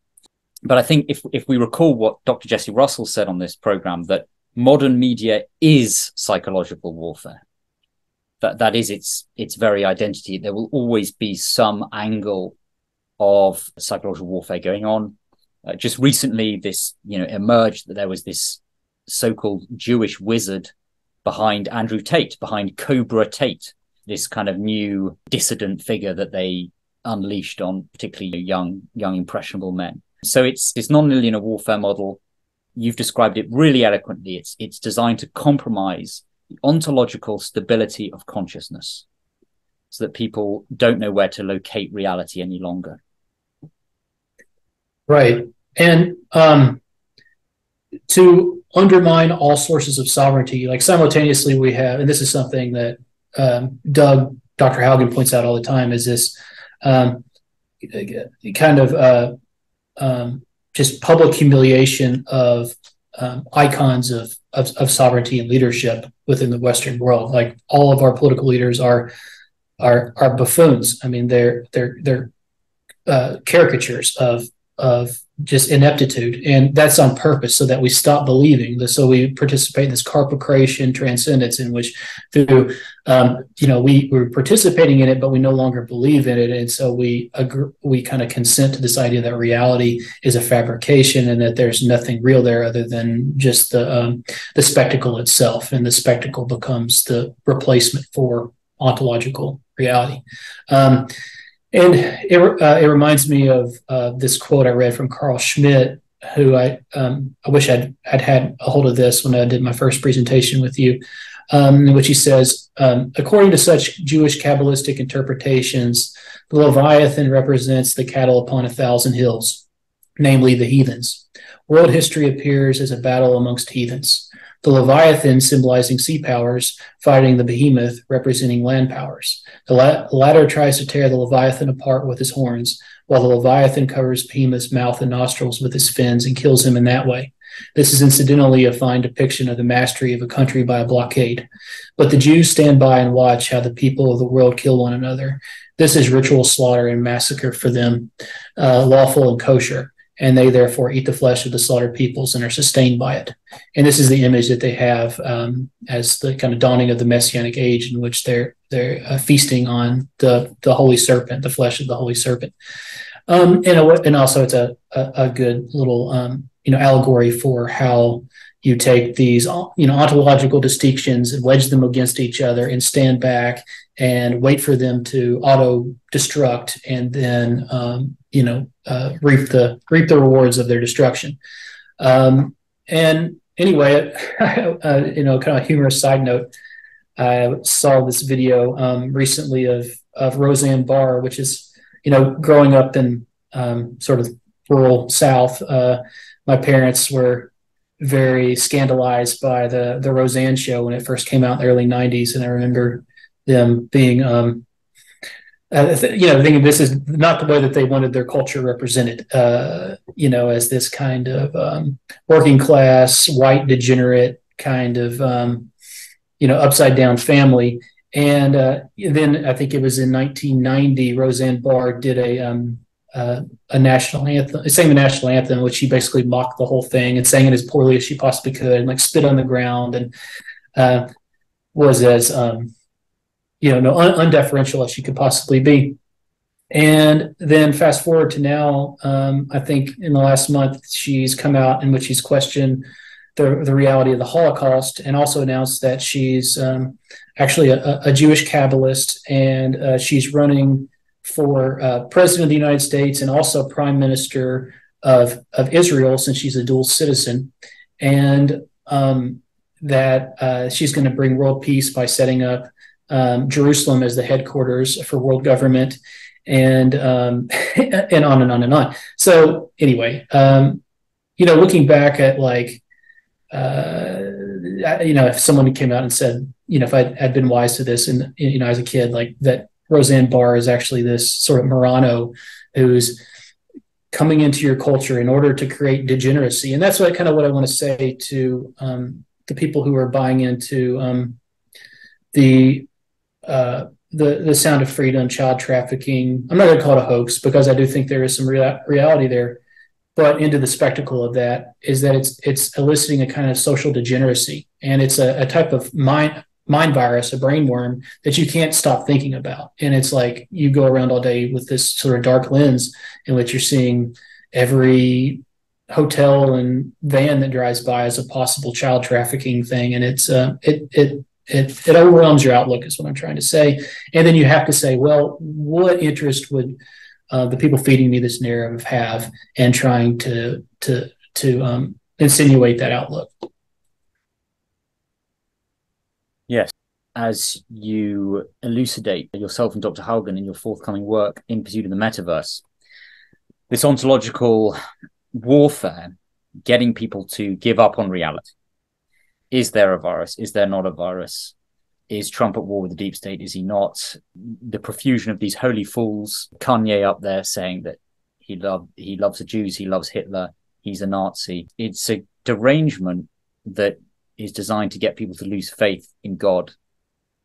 But I think if we recall what Dr. Jesse Russell said on this program, that modern media is psychological warfare, that is its very identity. There will always be some angle of psychological warfare going on. Just recently, this emerged that there was this so-called Jewish wizard behind Andrew Tate, behind Cobra Tate, this kind of new dissident figure that they unleashed on particularly young impressionable men. So it's this non-linear warfare model. You've described it really eloquently. It's designed to compromise the ontological stability of consciousness so that people don't know where to locate reality any longer. Right. And to undermine all sources of sovereignty, like simultaneously we have, and this is something that Dr. Haugen points out all the time, is this kind of just public humiliation of icons of sovereignty and leadership within the Western world. Like all of our political leaders are buffoons. I mean, they're caricatures of just ineptitude, and that's on purpose so that we stop believing this. So we participate in this carpal creation transcendence in which through we're participating in it, but we no longer believe in it, and so we kind of consent to this idea that reality is a fabrication and that there's nothing real there other than just the spectacle itself, and the spectacle becomes the replacement for ontological reality. And it reminds me of this quote I read from Carl Schmitt, who I wish I'd had a hold of this when I did my first presentation with you, in which he says, according to such Jewish Kabbalistic interpretations, the Leviathan represents the cattle upon 1,000 hills, namely the heathens. World history appears as a battle amongst heathens. The Leviathan symbolizing sea powers fighting the behemoth representing land powers. The latter tries to tear the Leviathan apart with his horns, while the Leviathan covers behemoth's mouth and nostrils with his fins and kills him in that way. This is incidentally a fine depiction of the mastery of a country by a blockade. But the Jews stand by and watch how the people of the world kill one another. This is ritual slaughter and massacre for them, lawful and kosher, and they therefore eat the flesh of the slaughtered peoples and are sustained by it. And this is the image that they have as the kind of dawning of the Messianic age, in which they're feasting on the holy serpent, the flesh of the holy serpent. And also it's a good little allegory for how you take these ontological distinctions and wedge them against each other and stand back and wait for them to auto-destruct and then reap the rewards of their destruction. And anyway, kind of a humorous side note, I saw this video recently of Roseanne Barr, which is, growing up in sort of rural South. My parents were very scandalized by the Roseanne show when it first came out in the early 90s. And I remember them being, thinking this is not the way that they wanted their culture represented, as this kind of working class, white, degenerate kind of, upside down family. And then I think it was in 1990, Roseanne Barr did a national anthem, sang the national anthem, in which she basically mocked the whole thing and sang it as poorly as she possibly could, and like spit on the ground, and was as undeferential as she could possibly be. And then fast forward to now, I think in the last month, she's come out in which she's questioned the reality of the Holocaust, and also announced that she's actually a Jewish Kabbalist, and she's running for president of the United States and also prime minister of Israel, since she's a dual citizen, and that she's going to bring world peace by setting up Jerusalem as the headquarters for world government, and on and on and on. So anyway, looking back at if someone came out and said, if I had been wise to this, and as a kid, like that Roseanne Barr is actually this sort of Marrano who's coming into your culture in order to create degeneracy. And that's what I want to say to the people who are buying into the the Sound of Freedom, child trafficking. I'm not going to call it a hoax because I do think there is some reality there. But into the spectacle of that is that it's eliciting a kind of social degeneracy, and it's a type of mind virus, a brain worm that you can't stop thinking about. And it's like you go around all day with this sort of dark lens in which you're seeing every hotel and van that drives by as a possible child trafficking thing, and it overwhelms your outlook, is what I'm trying to say. And then you have to say, well, what interest would the people feeding me this narrative have, and trying to insinuate that outlook? Yes. As you elucidate yourself and Dr. Haugen in your forthcoming work, In Pursuit of the Metaverse, this ontological warfare, getting people to give up on reality. Is there a virus? Is there not a virus? Is Trump at war with the deep state? Is he not? The profusion of these holy fools, Kanye up there saying that he loves the Jews, he loves Hitler, he's a Nazi. It's a derangement that is designed to get people to lose faith in God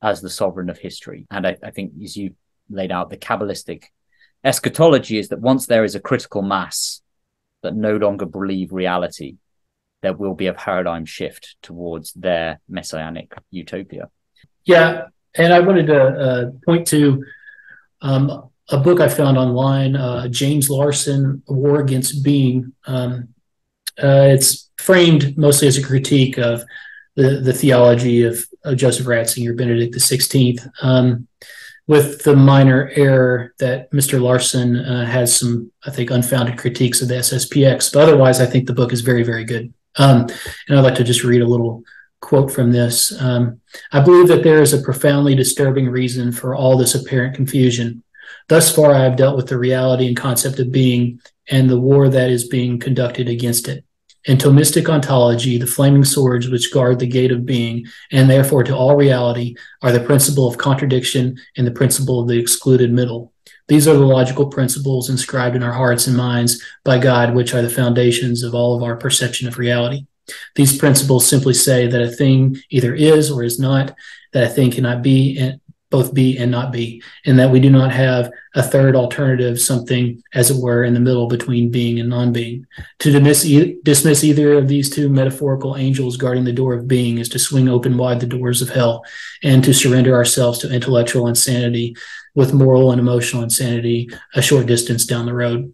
as the sovereign of history. And I think, as you laid out, the Kabbalistic eschatology is that once there is a critical mass that no longer believe reality, there will be a paradigm shift towards their messianic utopia. Yeah, and I wanted to point to a book I found online, James Larson, War Against Being. It's framed mostly as a critique of the theology of Joseph Ratzinger, Benedict XVI, with the minor error that Mr. Larson has some, I think, unfounded critiques of the SSPX. But otherwise, I think the book is very, very good. And I'd like to just read a little quote from this. I believe that there is a profoundly disturbing reason for all this apparent confusion. Thus far, I have dealt with the reality and concept of being and the war that is being conducted against it. In Thomistic ontology, the flaming swords which guard the gate of being, and therefore to all reality, are the principle of contradiction and the principle of the excluded middle. These are the logical principles inscribed in our hearts and minds by God, which are the foundations of all of our perception of reality. These principles simply say that a thing either is or is not, that a thing cannot be and both be and not be, and that we do not have a third alternative, something, as it were, in the middle between being and non-being. To dismiss either of these two metaphorical angels guarding the door of being is to swing open wide the doors of hell, and to surrender ourselves to intellectual insanity with moral and emotional insanity a short distance down the road.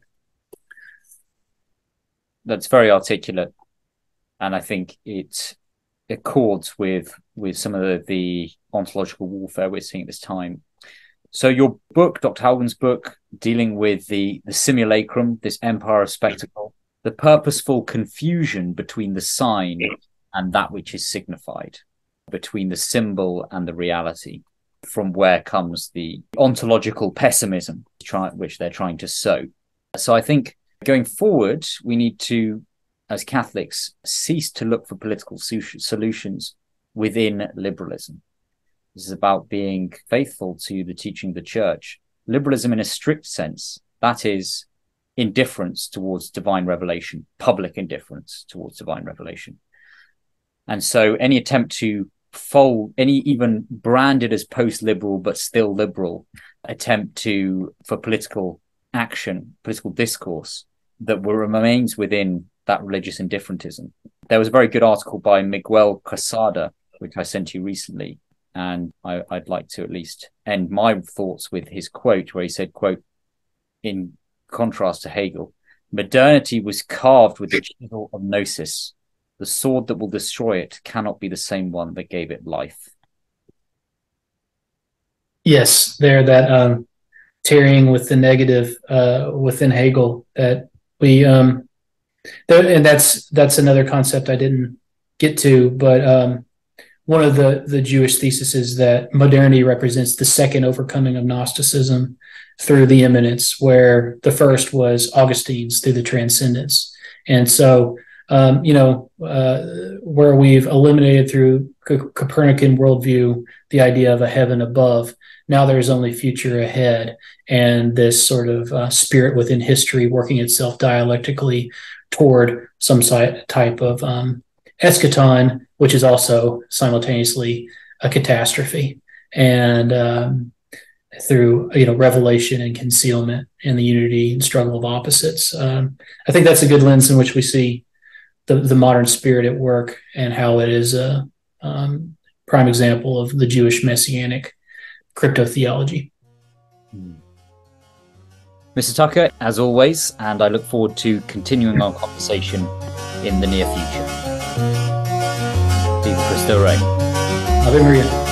That's very articulate, and I think it accords with some of the ontological warfare we're seeing at this time. So your book, Dr. Haugen's book, dealing with the simulacrum, this empire of spectacle, the purposeful confusion between the sign and that which is signified, between the symbol and the reality, from where comes the ontological pessimism which they're trying to sow. So I think going forward, we need to, as Catholics, cease to look for political solutions within liberalism. This is about being faithful to the teaching of the church. Liberalism in a strict sense, that is indifference towards divine revelation, public indifference towards divine revelation. And so any attempt to fold, any even branded as post-liberal but still liberal attempt for political action, political discourse that remains within that religious indifferentism. There was a very good article by Miguel Quesada, which I sent you recently, and I'd like to at least end my thoughts with his quote, where he said, quote, in contrast to Hegel, modernity was carved with the chisel of gnosis. The sword that will destroy it cannot be the same one that gave it life. Yes, that tarrying with the negative within Hegel, that we and that's another concept I didn't get to, but one of the Jewish theses is that modernity represents the second overcoming of Gnosticism through the immanence, where the first was Augustine's through the transcendence. And so, where we've eliminated through Copernican worldview the idea of a heaven above, now there's only future ahead, and this sort of spirit within history working itself dialectically toward some type of eschaton, which is also simultaneously a catastrophe. and through revelation and concealment and the unity and struggle of opposites. I think that's a good lens in which we see the modern spirit at work, and how it is a prime example of the Jewish messianic cryptotheology. Mr. Tucker, as always, and I look forward to continuing our conversation in the near future. Viva Cristo Rey. Ave Maria.